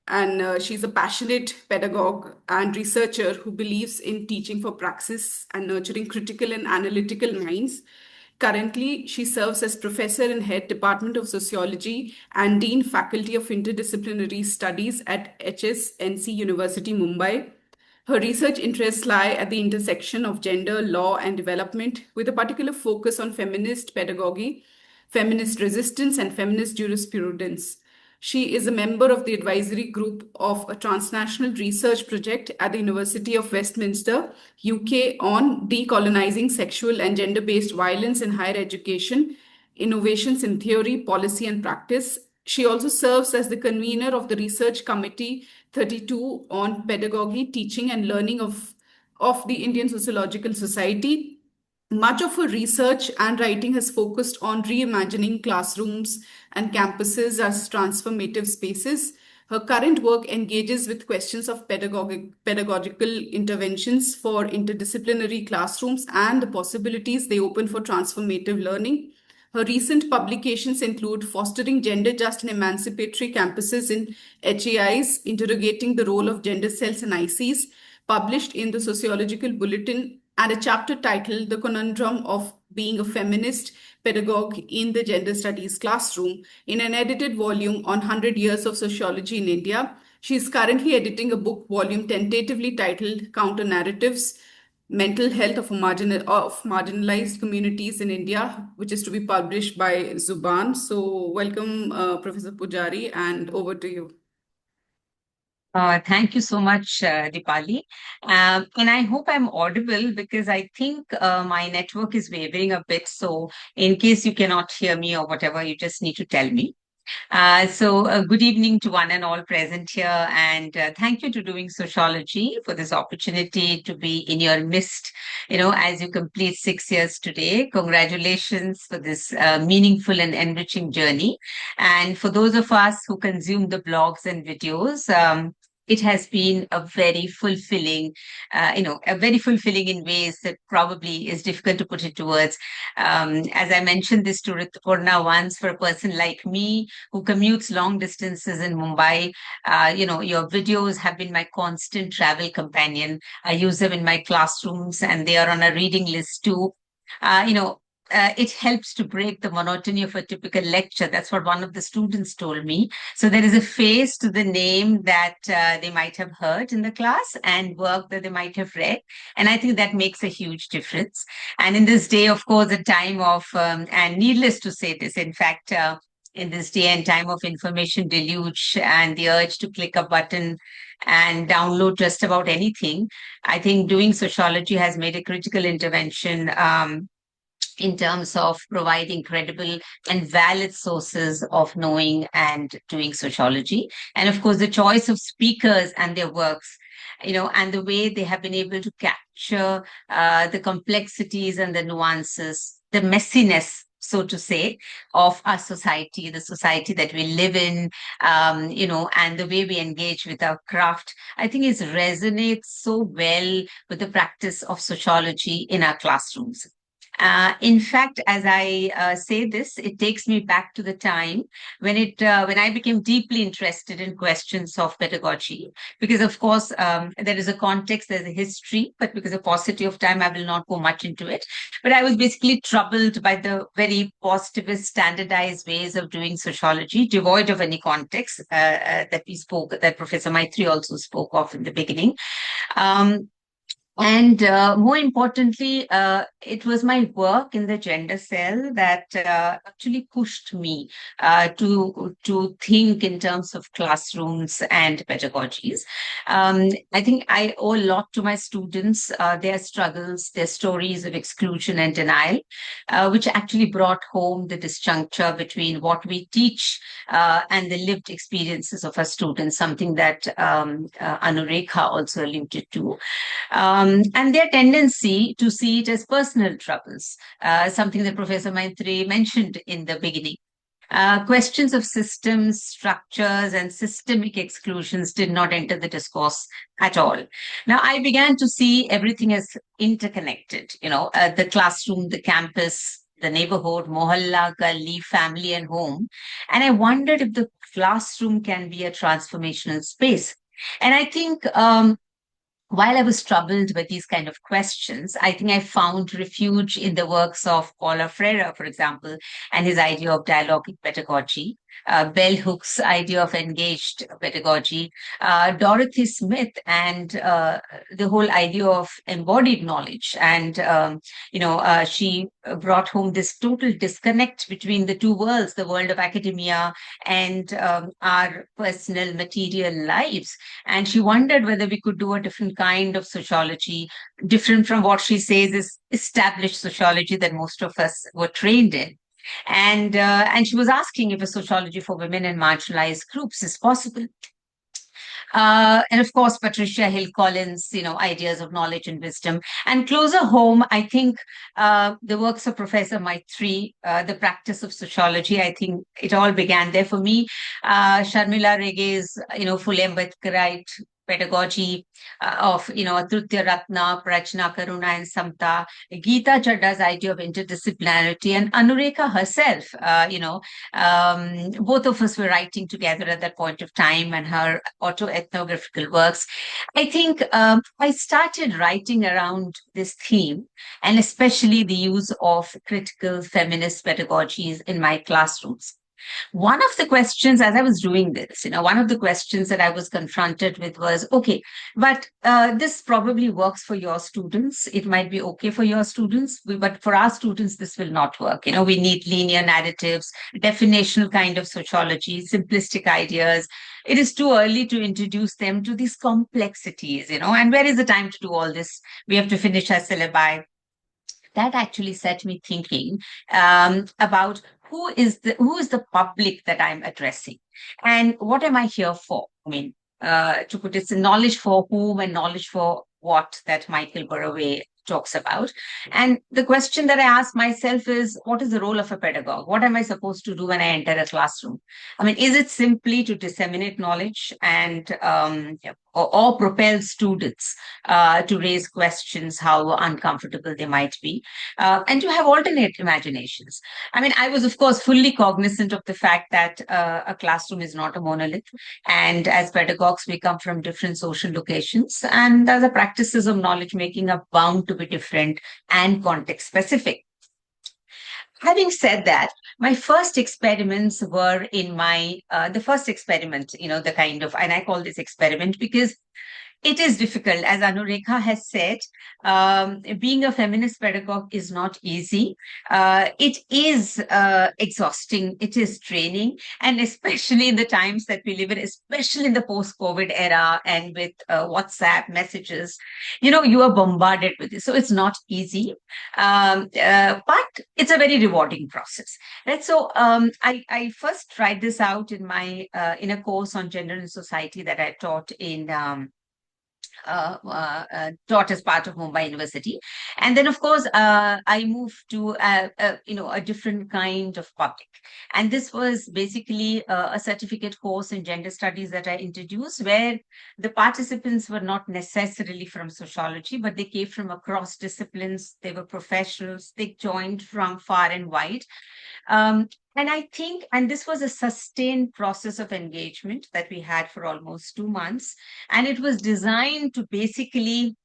And she's a passionate pedagogue and researcher who believes in teaching for praxis and nurturing critical and analytical minds. Currently, she serves as professor and head Department of Sociology and Dean Faculty of Interdisciplinary Studies at HSNC University, Mumbai. Her research interests lie at the intersection of gender, law, and development, with a particular focus on feminist pedagogy, feminist resistance, and feminist jurisprudence. She is a member of the advisory group of a transnational research project at the University of Westminster, UK, on decolonizing sexual and gender-based violence in higher education, innovations in theory, policy, and practice. She also serves as the convener of the Research Committee 32 on Pedagogy, Teaching, and Learning of the Indian Sociological Society. Much of her research and writing has focused on reimagining classrooms and campuses as transformative spaces. Her current work engages with questions of pedagogical interventions for interdisciplinary classrooms and the possibilities they open for transformative learning. Her recent publications include Fostering Gender-Just and Emancipatory Campuses in HAIs, Interrogating the Role of Gender Cells and ICs, published in the Sociological Bulletin, and a chapter titled The Conundrum of Being a Feminist Pedagogue in the Gender Studies Classroom, in an edited volume on 100 Years of Sociology in India. She is currently editing a book volume tentatively titled Counter Narratives, Mental Health of Marginalized Communities in India, which is to be published by Zuban. So welcome, Professor Pujari, and over to you. Thank you so much, Dipali. And I hope I'm audible, because I think my network is wavering a bit. So in case you cannot hear me or whatever, you just need to tell me. Good evening to one and all present here, and thank you to Doing Sociology for this opportunity to be in your midst, as you complete 6 years today. Congratulations for this meaningful and enriching journey. And for those of us who consume the blogs and videos, it has been a very fulfilling, in ways that probably is difficult to put into words. As I mentioned this to Rituparna once, for a person like me who commutes long distances in Mumbai, your videos have been my constant travel companion. I use them in my classrooms, and they are on a reading list too. It helps to break the monotony of a typical lecture. That's what one of the students told me. So there is a face to the name that they might have heard in the class and work that they might have read. And I think that makes a huge difference. And in this day, of course, a time of, and needless to say this, in fact, in this day and time of information deluge and the urge to click a button and download just about anything, I think doing sociology has made a critical intervention in terms of providing credible and valid sources of knowing and doing sociology. And of course, the choice of speakers and their works, and the way they have been able to capture the complexities and the nuances, the messiness, so to say, of our society, the society that we live in, and the way we engage with our craft, I think it resonates so well with the practice of sociology in our classrooms. In fact, as I say this, it takes me back to the time when I became deeply interested in questions of pedagogy. Because, of course, there is a context, there's a history, but because of paucity of time, I will not go much into it. But I was basically troubled by the very positivist, standardized ways of doing sociology, devoid of any context that Professor Maitrayee also spoke of in the beginning. And more importantly, it was my work in the gender cell that actually pushed me to think in terms of classrooms and pedagogies. I think I owe a lot to my students, their struggles, their stories of exclusion and denial, which actually brought home the disjuncture between what we teach and the lived experiences of our students, something that Anurekha also alluded to. And their tendency to see it as personal troubles, something that Professor Maitrayee mentioned in the beginning. Questions of systems, structures, and systemic exclusions did not enter the discourse at all. Now, I began to see everything as interconnected, the classroom, the campus, the neighborhood, mohalla, gully, family, and home. And I wondered if the classroom can be a transformational space. And I think while I was troubled with these kind of questions, I think I found refuge in the works of Paulo Freire, for example, and his idea of dialogic pedagogy, Bell Hook's idea of engaged pedagogy, Dorothy Smith and the whole idea of embodied knowledge. And, she brought home this total disconnect between the two worlds, the world of academia and our personal material lives. And she wondered whether we could do a different kind of sociology, different from what she says is established sociology that most of us were trained in. And she was asking if a sociology for women and marginalized groups is possible. And of course, Patricia Hill Collins, ideas of knowledge and wisdom. And closer home, I think the works of Professor Maitrayee, the practice of sociology, I think it all began there for me. Sharmila Rege's, Full Ambedkarite pedagogy of, Trutya Ratna, Prajna Karuna, and Samta, Geeta Chadda's idea of interdisciplinarity, and Anurekha herself, both of us were writing together at that point of time, and her autoethnographical works. I think I started writing around this theme, and especially the use of critical feminist pedagogies in my classrooms. One of the questions as I was doing this, one of the questions that I was confronted with was, okay, but this probably works for your students. It might be okay for your students, but for our students, this will not work. We need linear narratives, definitional kind of sociology, simplistic ideas. It is too early to introduce them to these complexities, and where is the time to do all this? We have to finish our syllabi. That actually set me thinking about who is the public that I'm addressing, and what am I here for? I mean, to put it, knowledge for whom and knowledge for what that Michael Burraway talks about. And the question that I ask myself is, what is the role of a pedagogue? What am I supposed to do when I enter a classroom? I mean, is it simply to disseminate knowledge and or propel students to raise questions, how uncomfortable they might be, and to have alternate imaginations? I mean, I was, of course, fully cognizant of the fact that a classroom is not a monolith. And as pedagogues, we come from different social locations, and the practices of knowledge making are bound to be different and context specific. Having said that, my first experiments were in the first experiment, the kind of, and I call this experiment because It is difficult, as Anurekha has said. Being a feminist pedagogue is not easy. It is exhausting. It is draining, and especially in the times that we live in, especially in the post-COVID era, and with WhatsApp messages, you are bombarded with this. So it's not easy, but it's a very rewarding process, right? So I first tried this out in a course on gender and society that I taught taught as part of Mumbai University. And then, of course, I moved to a different kind of public. And this was basically a certificate course in gender studies that I introduced, where the participants were not necessarily from sociology, but they came from across disciplines. They were professionals. They joined from far and wide. And I think, and this was a sustained process of engagement that we had for almost 2 months. And it was designed to basically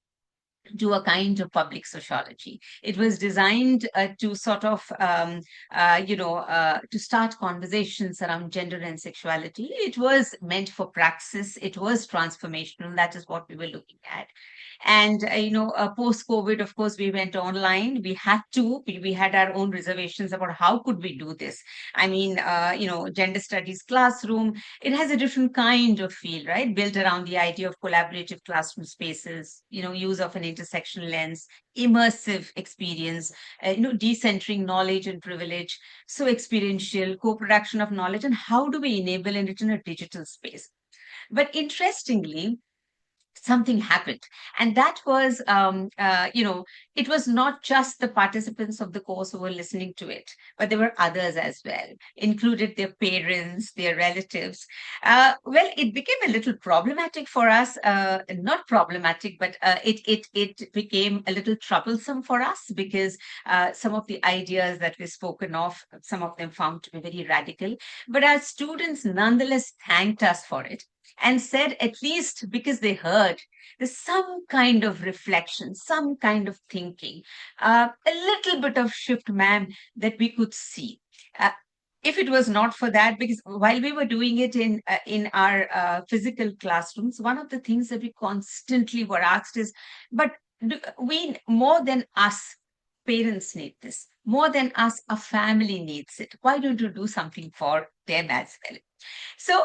do a kind of public sociology. It was designed to sort of, to start conversations around gender and sexuality. It was meant for praxis. It was transformational. That is what we were looking at. And, post-COVID, of course, we went online. We had our own reservations about how could we do this. I mean, gender studies classroom, it has a different kind of feel, right? Built around the idea of collaborative classroom spaces, use of an intersectional lens, immersive experience, decentering knowledge and privilege, so experiential, co-production of knowledge, and how do we enable it in a digital space? But interestingly, something happened. And that was, it was not just the participants of the course who were listening to it, but there were others as well, included their parents, their relatives. Well, it became a little problematic for us, not problematic, but it became a little troublesome for us because some of the ideas that were spoken of, some of them found to be very radical. But our students nonetheless thanked us for it and said, at least because they heard, there's some kind of reflection, some kind of thinking, a little bit of shift, ma'am, that we could see. If it was not for that, because while we were doing it in our physical classrooms, one of the things that we constantly were asked is, but we, more than us, parents need this. More than us, a family needs it. Why don't you do something for them as well? So,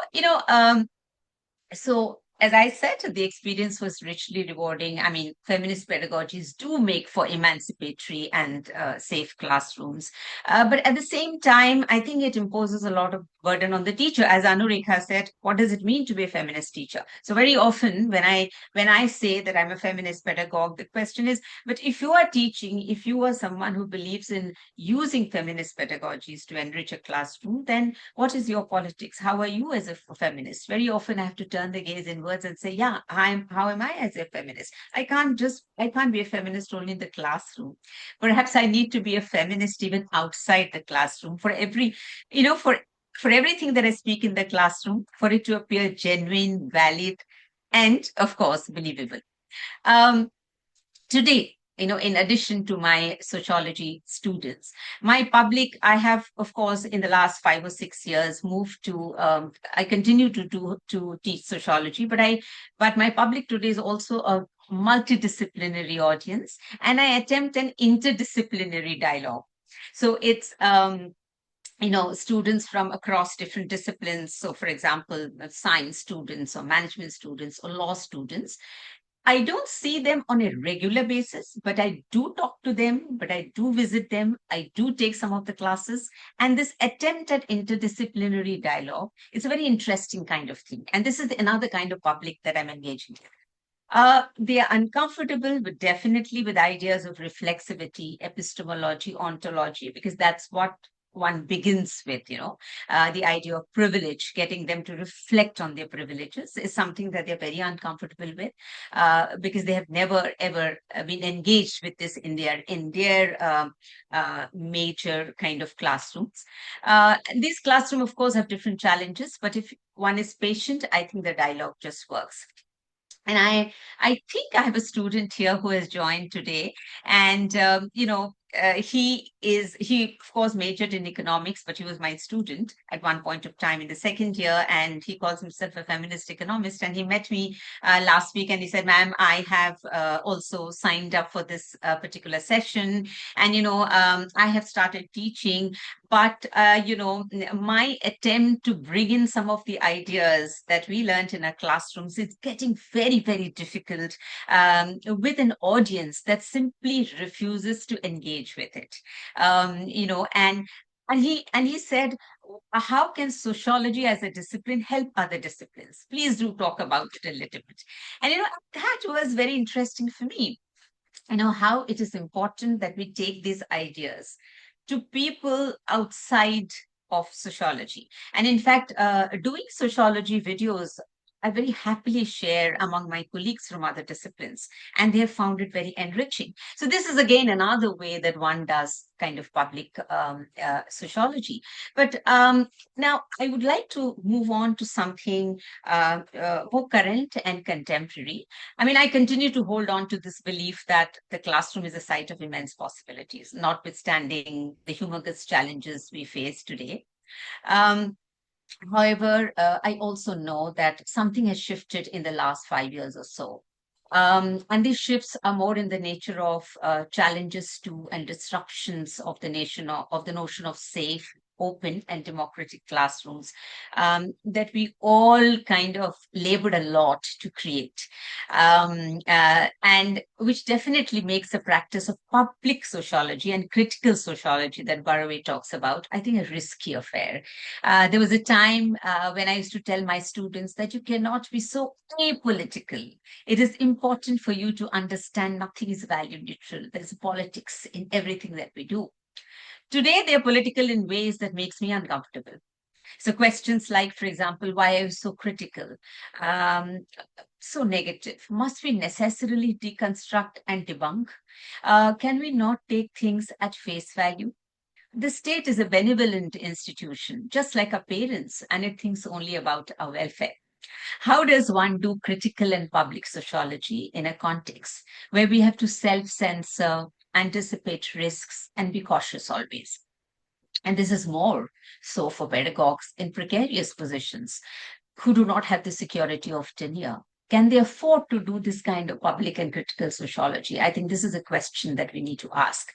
so, as I said, the experience was richly rewarding. I mean, feminist pedagogies do make for emancipatory and safe classrooms. But at the same time, I think it imposes a lot of burden on the teacher. As Anurekha said, what does it mean to be a feminist teacher? So very often when I say that I'm a feminist pedagogue, the question is, but if you are teaching, if you are someone who believes in using feminist pedagogies to enrich a classroom, then what is your politics? How are you as a feminist? Very often I have to turn the gaze inwards and say, yeah, how am I as a feminist? I can't be a feminist only in the classroom. Perhaps I need to be a feminist even outside the classroom for every, for everything that I speak in the classroom, for it to appear genuine, valid, and of course, believable. Today, in addition to my sociology students, my public, I have, of course, in the last 5 or 6 years, moved to, I continue to teach sociology, but my public today is also a multidisciplinary audience, and I attempt an interdisciplinary dialogue. So it's, students from across different disciplines. So, for example, science students or management students or law students. I don't see them on a regular basis, but I do talk to them, but I do visit them. I do take some of the classes. And this attempt at interdisciplinary dialogue is a very interesting kind of thing. And this is another kind of public that I'm engaging with. They are uncomfortable, but definitely with ideas of reflexivity, epistemology, ontology, because that's what one begins with, the idea of privilege, getting them to reflect on their privileges is something that they're very uncomfortable with because they have never, ever been engaged with this in their major kind of classrooms. These classrooms, of course, have different challenges, but if one is patient, I think the dialogue just works. And I think I have a student here who has joined today, and he of course majored in economics, but he was my student at one point of time in the second year, and he calls himself a feminist economist. And he met me last week, and he said, "Ma'am, I have also signed up for this particular session, and I have started teaching, but my attempt to bring in some of the ideas that we learned in our classrooms is getting very, very difficult with an audience that simply refuses to engage with it." And he said, "How can sociology as a discipline help other disciplines? Please do talk about it a little bit." And that was very interesting for me. How it is important that we take these ideas to people outside of sociology. And in fact, doing sociology videos, I very happily share among my colleagues from other disciplines, and they have found it very enriching. So this is again another way that one does kind of public sociology. But now I would like to move on to something more current and contemporary. I mean, I continue to hold on to this belief that the classroom is a site of immense possibilities, notwithstanding the humongous challenges we face today. However, I also know that something has shifted in the last 5 years or so. And these shifts are more in the nature of challenges to and disruptions of the notion of safe, open, and democratic classrooms that we all kind of labored a lot to create, and which definitely makes the practice of public sociology and critical sociology that Baraway talks about, I think, a risky affair. There was a time when I used to tell my students that you cannot be so apolitical. It is important for you to understand nothing is value neutral. There's politics in everything that we do. Today, they're political in ways that makes me uncomfortable. So questions like, for example, why are you so critical? So negative? Must we necessarily deconstruct and debunk? Can we not take things at face value? The state is a benevolent institution, just like our parents, and it thinks only about our welfare. How does one do critical and public sociology in a context where we have to self-censor, anticipate risks, and be cautious always? And this is more so for pedagogues in precarious positions who do not have the security of tenure. Can they afford to do this kind of public and critical sociology? I think this is a question that we need to ask.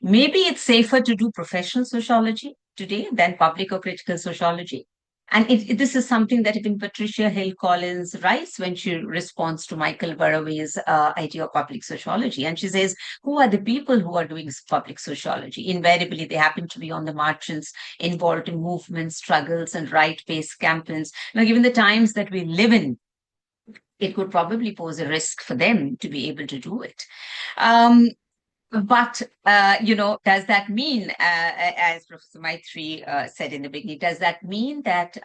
Maybe it's safer to do professional sociology today than public or critical sociology. And this is something that even Patricia Hill Collins writes when she responds to Michael Baraway's idea of public sociology. And she says, who are the people who are doing public sociology? Invariably, they happen to be on the margins, involved in movements, struggles, and right-based campaigns. Now, given the times that we live in, it could probably pose a risk for them to be able to do it. But, does that mean, as Professor Maitrayee said in the beginning, does that mean that,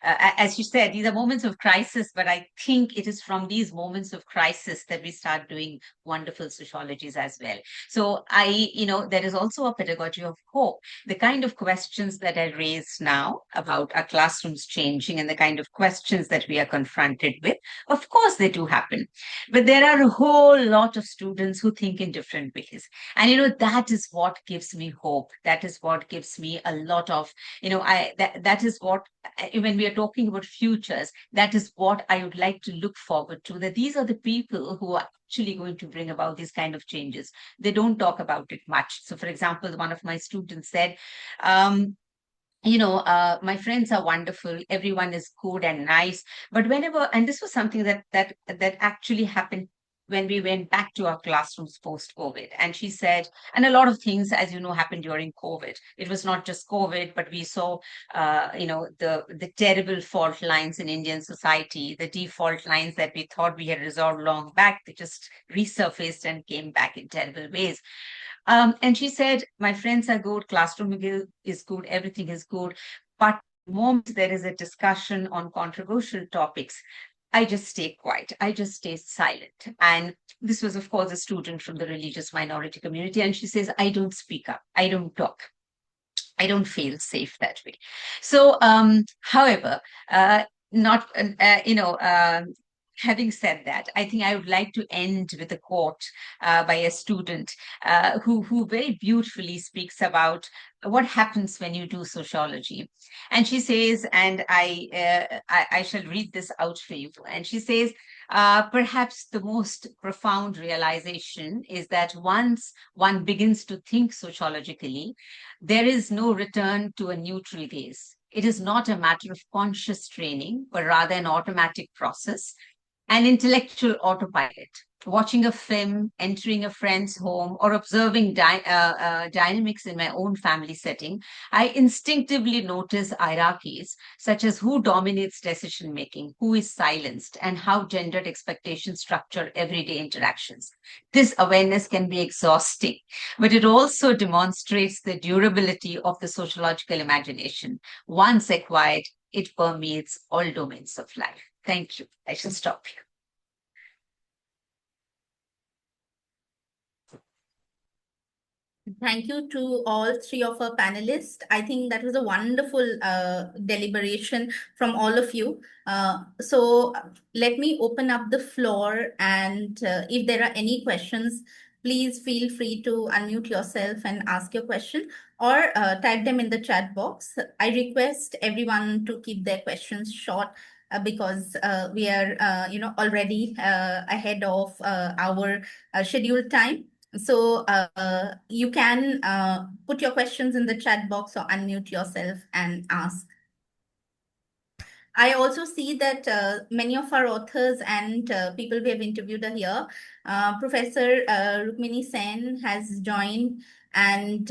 as you said, these are moments of crisis, but I think it is from these moments of crisis that we start doing wonderful sociologies as well. So there is also a pedagogy of hope. The kind of questions that I raised now about our classrooms changing and the kind of questions that we are confronted with, of course they do happen. But there are a whole lot of students who think in different ways. And, that is what gives me hope. That is what gives me a lot of, that is what, when we are talking about futures, that is what I would like to look forward to, that these are the people who are actually going to bring about these kind of changes. They don't talk about it much. So, for example, one of my students said, my friends are wonderful, everyone is good and nice, but and this was something that actually happened when we went back to our classrooms post-COVID. And she said, and a lot of things, as you know, happened during COVID. It was not just COVID, but we saw, the terrible fault lines in Indian society, the default lines that we thought we had resolved long back, they just resurfaced and came back in terrible ways. And she said, my friends are good, classroom is good, everything is good. But the moment there is a discussion on controversial topics, I just stay quiet. I just stay silent. And this was, of course, a student from the religious minority community. And she says, I don't speak up. I don't talk. I don't feel safe that way. So, however, having said that, I think I would like to end with a quote by a student who very beautifully speaks about what happens when you do sociology. And she says, and I shall read this out for you. And she says, perhaps the most profound realization is that once one begins to think sociologically, there is no return to a neutral gaze. It is not a matter of conscious training, but rather an automatic process, an intellectual autopilot. Watching a film, entering a friend's home, or observing dynamics in my own family setting, I instinctively notice hierarchies, such as who dominates decision making, who is silenced, and how gendered expectations structure everyday interactions. This awareness can be exhausting, but it also demonstrates the durability of the sociological imagination. Once acquired, it permeates all domains of life. Thank you. I shall stop here. Thank you to all three of our panelists. I think that was a wonderful deliberation from all of you. So let me open up the floor, and if there are any questions, please feel free to unmute yourself and ask your question, or type them in the chat box. I request everyone to keep their questions short because we are already ahead of our scheduled time. So you can put your questions in the chat box or unmute yourself and ask. I also see that many of our authors and people we have interviewed are here. Professor Rukmini Sen has joined, and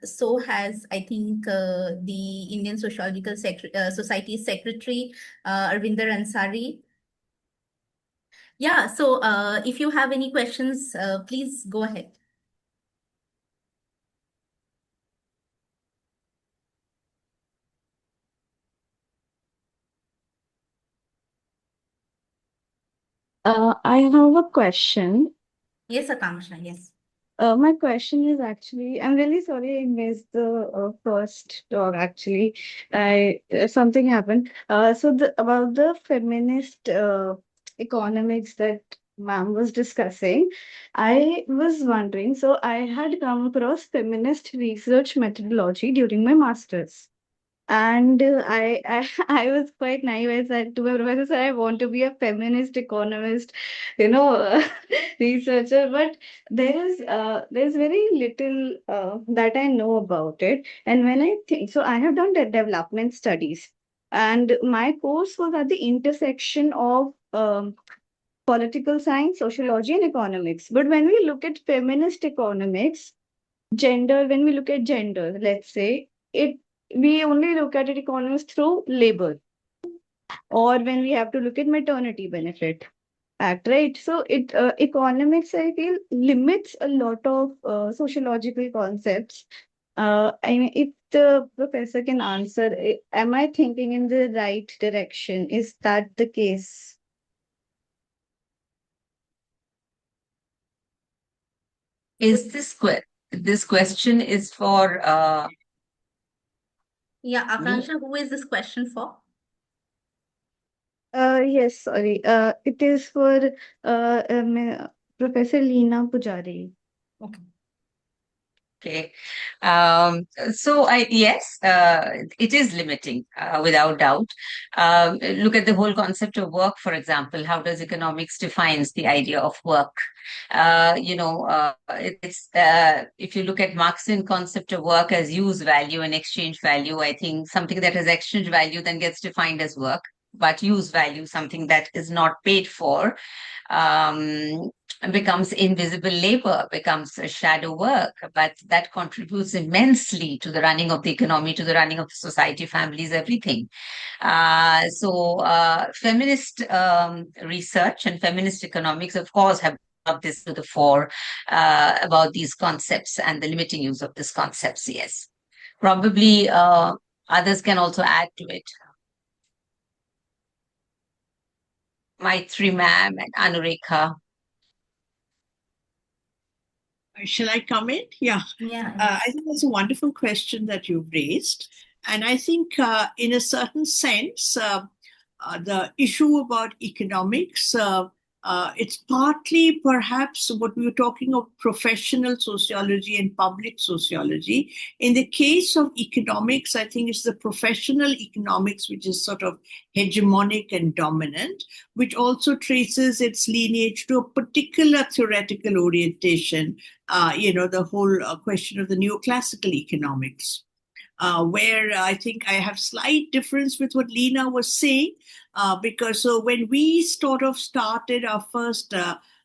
so has, I think, the Indian Sociological Society Secretary, Arvinder Ansari. Yeah, so if you have any questions, please go ahead. I have a question. Yes, Akanksha, yes. My question is actually, I'm really sorry I missed the first talk actually. Something happened. About the feminist economics that ma'am was discussing, I was wondering, so I had come across feminist research methodology during my master's. And I was quite naive. I said to my professor, "Sir, I want to be a feminist economist, you know, researcher." But there's very little that I know about it. And when I think, so I have done the development studies, and my course was at the intersection of political science, sociology, and economics. But when we look at feminist economics, when we look at gender, let's say, we only look at it economics through labor, or when we have to look at maternity benefit act, right? So economics, I feel, limits a lot of sociological concepts. I mean, if the professor can answer, am I thinking in the right direction? Is that the case? Is this question is for Yeah, me? Akansha, who is this question for? Yes, sorry. It is for Professor Leena Pujari. Okay. Okay. Yes, it is limiting, without doubt. Look at the whole concept of work, for example. How does economics defines the idea of work? If you look at Marxian concept of work as use value and exchange value, I think something that has exchange value then gets defined as work, but use value, something that is not paid for, becomes invisible labor, becomes a shadow work, but that contributes immensely to the running of the economy, to the running of the society, families, everything. Feminist research and feminist economics, of course, have brought this to the fore about these concepts and the limiting use of these concepts, yes. Probably others can also add to it. Maitrayee ma'am and Anurekha. Shall I come in? Yeah. Yeah. I think that's a wonderful question that you've raised. And I think in a certain sense, the issue about economics, it's partly perhaps what we were talking of professional sociology and public sociology. In the case of economics, I think it's the professional economics which is sort of hegemonic and dominant, which also traces its lineage to a particular theoretical orientation, the whole question of the neoclassical economics. Where I think I have slight difference with what Lena was saying, because so when we sort of started our first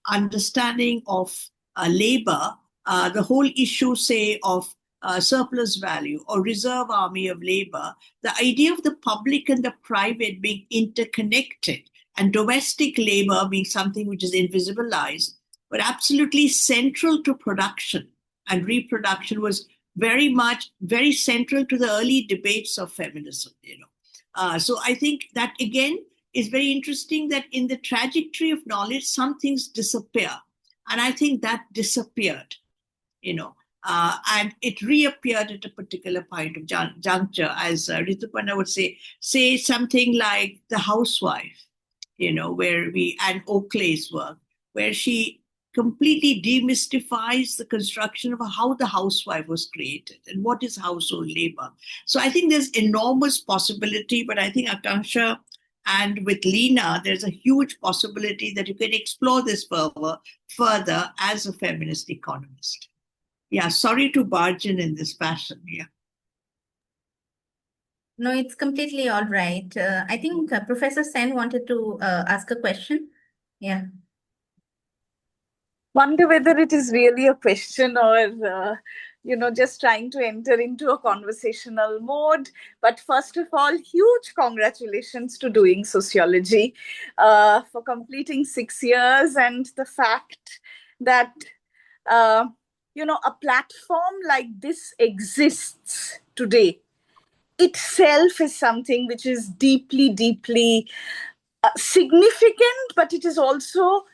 understanding of labor, the whole issue, say, of surplus value or reserve army of labor, the idea of the public and the private being interconnected and domestic labor being something which is invisibilized, but absolutely central to production and reproduction was very central to the early debates of feminism, So I think that, again, is very interesting that in the trajectory of knowledge, some things disappear. And I think that disappeared, and it reappeared at a particular point of juncture, as Rituparna would say something like the housewife, and Oakley's work, where she completely demystifies the construction of how the housewife was created and what is household labor. So I think there's enormous possibility, but I think Akanksha and with Lena, there's a huge possibility that you can explore this further as a feminist economist. Yeah, sorry to barge in this fashion. Yeah. No, it's completely all right. I think Professor Sen wanted to ask a question. Yeah. Wonder whether it is really a question or, just trying to enter into a conversational mode. But first of all, huge congratulations to Doing Sociology for completing 6 years, and the fact that, a platform like this exists today itself is something which is deeply, deeply significant, but it is also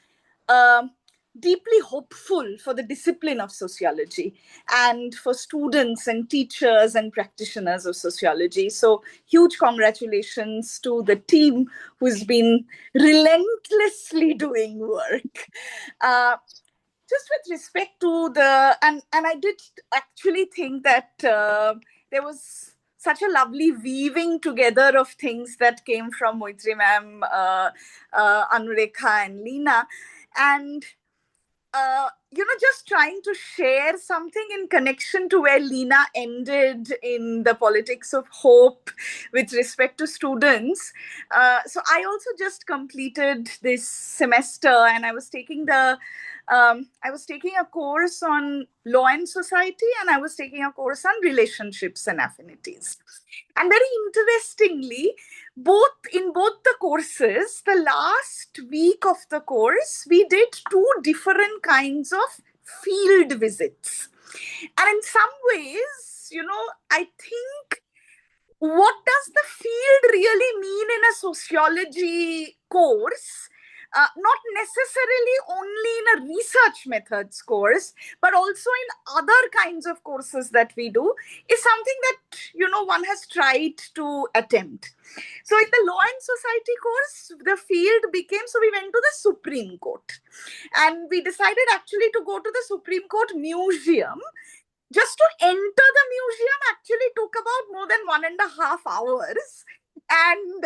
deeply hopeful for the discipline of sociology and for students and teachers and practitioners of sociology. So huge congratulations to the team who's been relentlessly doing work. Just with respect to and I did actually think that there was such a lovely weaving together of things that came from Maitrayee ma'am, Anurekha and Lena. And just trying to share something in connection to where Lena ended in the politics of hope with respect to students. So I also just completed this semester, and I was taking a course on law and society, and I was taking a course on relationships and affinities. And very interestingly, in both the courses, the last week of the course, we did 2 different kinds of field visits. And in some ways, I think, what does the field really mean in a sociology course? Not necessarily only in a research methods course, but also in other kinds of courses that we do, is something that, one has tried to attempt. So in the law and society course, the field became, so we went to the Supreme Court. And we decided actually to go to the Supreme Court Museum. Just to enter the museum actually took about more than 1.5 hours. And,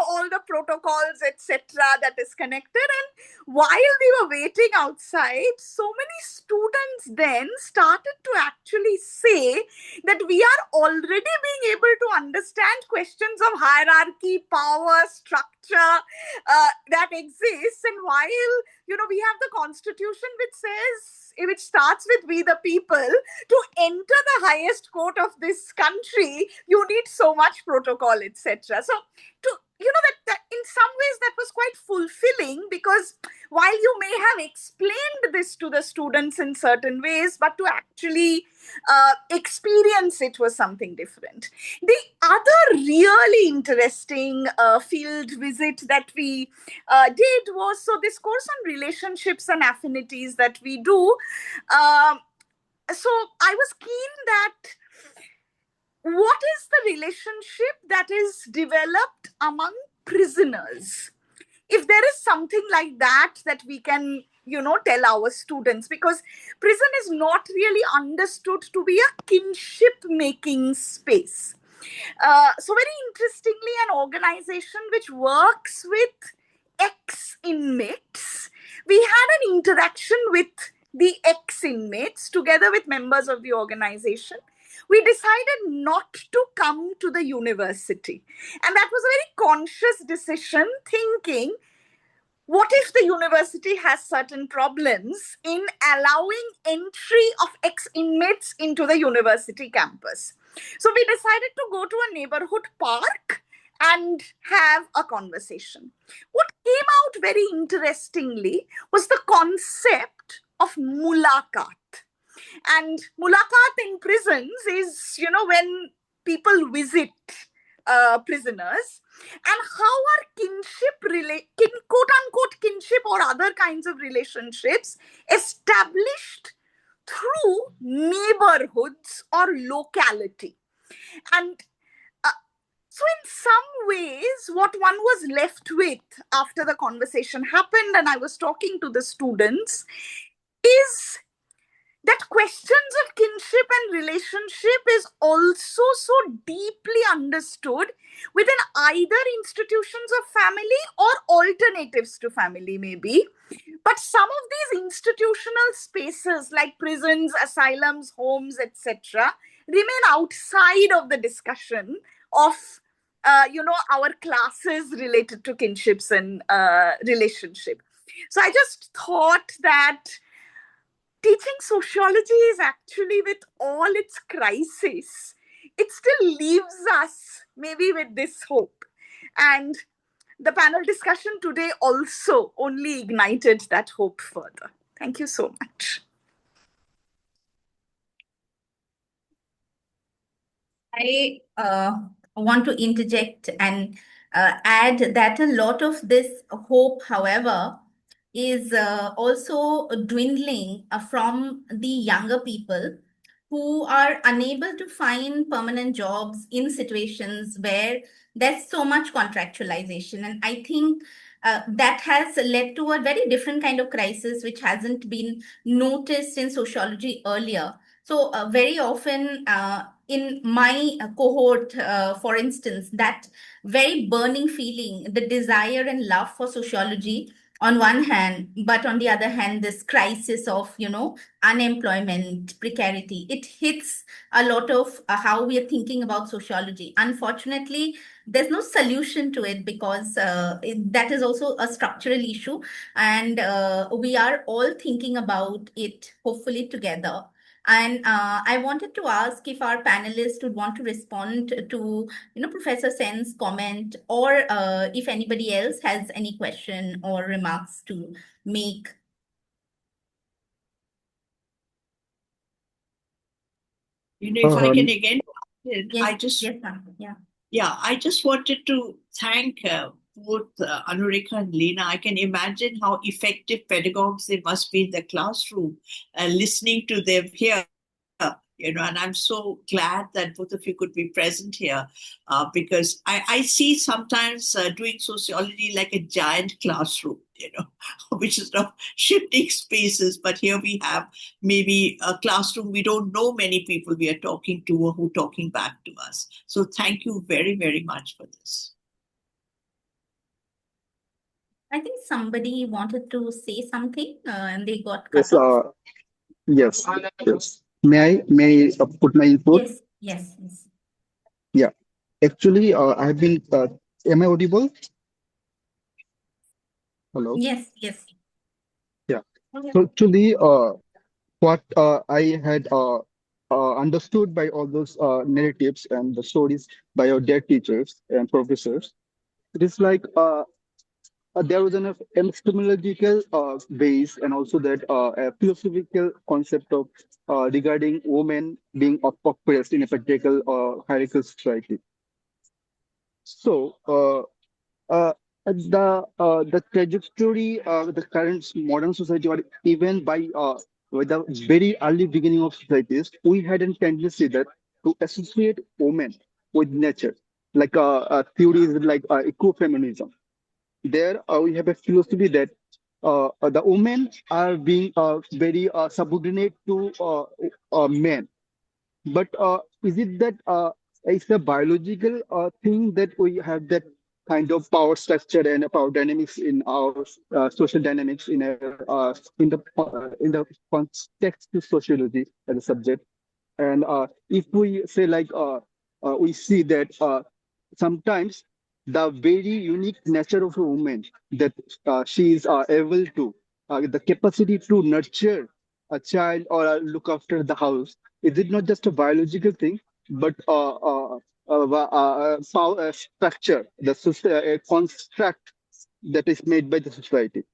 all the protocols, etc., that is connected. And while we were waiting outside, so many students then started to actually say that we are already being able to understand questions of hierarchy, power, structure that exists. And while, we have the constitution which starts with "we the people," to enter the highest court of this country, you need so much protocol, etc. So, that in some ways that was quite fulfilling, because while you may have explained this to the students in certain ways, but to actually experience it was something different. The other really interesting field visit that we did was, so this course on relationships and affinities that we do. So I was keen that what is the relationship that is developed among prisoners. If there is something like that we can, tell our students, because prison is not really understood to be a kinship making space. So very interestingly, an organization which works with ex-inmates, we had an interaction with the ex-inmates together with members of the organization. We decided not to come to the university. And that was a very conscious decision, thinking, what if the university has certain problems in allowing entry of ex-inmates into the university campus? So we decided to go to a neighborhood park and have a conversation. What came out very interestingly was the concept of mulakat. And mulakat in prisons is, when people visit prisoners, and how are quote unquote kinship or other kinds of relationships established through neighborhoods or locality. And so in some ways, what one was left with after the conversation happened and I was talking to the students is that questions of kinship and relationship is also so deeply understood within either institutions of family or alternatives to family, maybe. But some of these institutional spaces like prisons, asylums, homes, etc., remain outside of the discussion of our classes related to kinships and relationship. So I just thought that teaching sociology is actually, with all its crisis, it still leaves us maybe with this hope. And the panel discussion today also only ignited that hope further. Thank you so much. I want to interject and add that a lot of this hope, however, is also dwindling from the younger people who are unable to find permanent jobs in situations where there's so much contractualization. And I think that has led to a very different kind of crisis, which hasn't been noticed in sociology earlier. So very often in my cohort, for instance, that very burning feeling, the desire and love for sociology on one hand, but on the other hand, this crisis of, unemployment, precarity, it hits a lot of how we are thinking about sociology. Unfortunately, there's no solution to it because that is also a structural issue. And we are all thinking about it, hopefully together. And I wanted to ask if our panelists would want to respond to, Professor Sen's comment, or if anybody else has any question or remarks to make. If I can again, Yes, I just wanted to thank both Anurika and Lena. I can imagine how effective pedagogues they must be in the classroom, listening to them here. And I'm so glad that both of you could be present here because I see sometimes doing sociology like a giant classroom, which is not shifting spaces. But here we have maybe a classroom. We don't know many people we are talking to or who are talking back to us. So thank you very, very much for this. I think somebody wanted to say something and they got cut off. Yes. May I put my input? Yes. Yeah. Actually, I have been. Am I audible? Hello. Yes. Yeah. So actually, what I had understood by all those narratives and the stories by our dead teachers and professors, it is like there was an epistemological base and also that a philosophical concept of regarding women being oppressed in a particular hierarchical society. So the trajectory the current modern society or even by with the very early beginning of societies, we had a tendency that to associate women with nature. like theories like ecofeminism. There we have a philosophy that the women are being very subordinate to men. But is it that it's a biological thing that we have that kind of power structure and power dynamics in our social dynamics in the context of sociology as a subject? And if we say like we see that sometimes the very unique nature of a woman that she is able to the capacity to nurture a child or look after the house, is it not just a biological thing but power structure, a construct that is made by the society?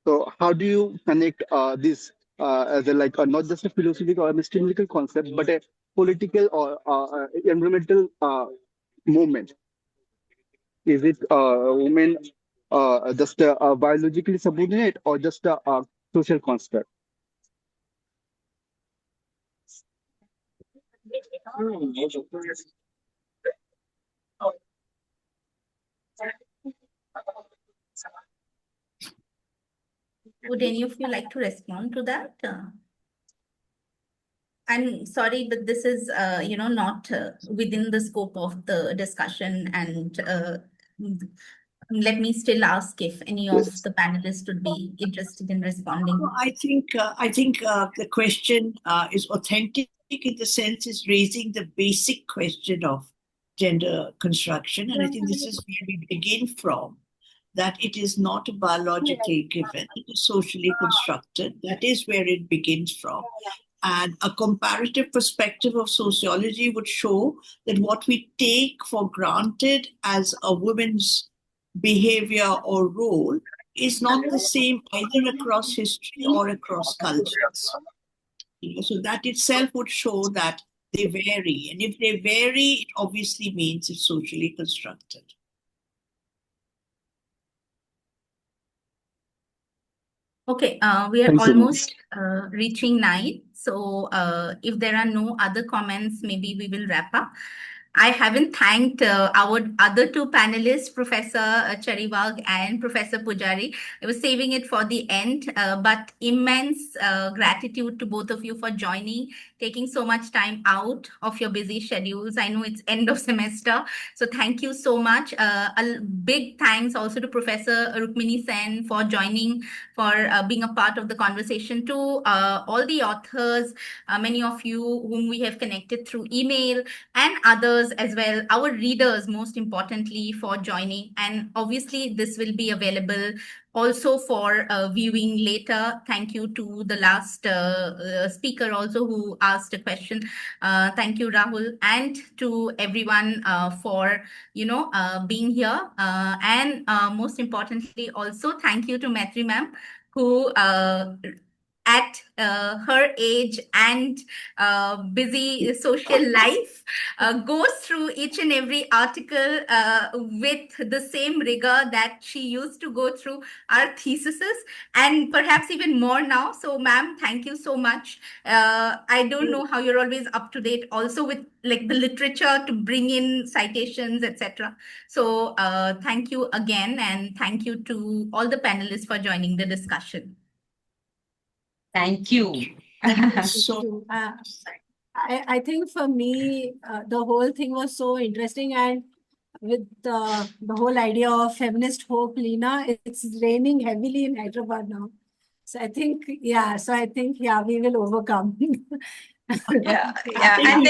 So how do you connect this as a like not just a philosophical or a mystical concept, but a political or environmental movement? Is it women just biologically subordinate or just a social construct? Would any of you like to respond to that? I'm sorry, but this is, not within the scope of the discussion. And let me still ask if any of the panelists would be interested in responding. I think the question is authentic in the sense it's raising the basic question of gender construction, and I think this is where we begin from. That it is not biologically given, it is socially constructed. That is where it begins from. And a comparative perspective of sociology would show that what we take for granted as a woman's behavior or role is not the same either across history or across cultures. So that itself would show that they vary. And if they vary, it obviously means it's socially constructed. Okay, we are Thanks so much. almost reaching 9. So if there are no other comments, maybe we will wrap up. I haven't thanked our other two panelists, Professor Chariwag and Professor Pujari. I was saving it for the end, but immense gratitude to both of you for joining, taking so much time out of your busy schedules. I know it's end of semester, so thank you so much. A big thanks also to Professor Rukmini Sen for joining, for being a part of the conversation, to all the authors, many of you whom we have connected through email, and others as well, our readers most importantly, for joining. And obviously this will be available also for viewing later. Thank you to the last speaker also who asked a question. Thank you, Rahul, and to everyone for being here. And most importantly also, thank you to Maitrayee ma'am, who at her age and busy social life goes through each and every article with the same rigor that she used to go through our theses, and perhaps even more now. So ma'am, thank you so much. I don't know how you're always up to date also with like the literature to bring in citations, etc. So thank you again, and thank you to all the panelists for joining the discussion. Thank you. So I think for me, the whole thing was so interesting, and with the whole idea of feminist hope, Leena, it's raining heavily in Hyderabad now. So I think, we will overcome. Yeah. And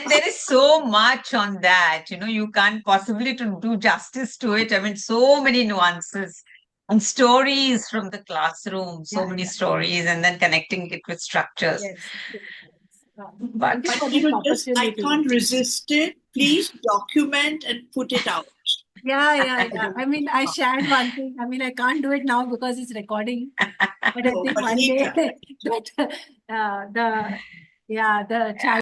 there is so much on that. You can't possibly to do justice to it. I mean, so many nuances and stories from the classroom, so many stories, and then connecting it with structures. Yes. But I can't resist it. Please document and put it out. Yeah. I mean, I shared one thing. I mean, I can't do it now because it's recording. But I think one day that the child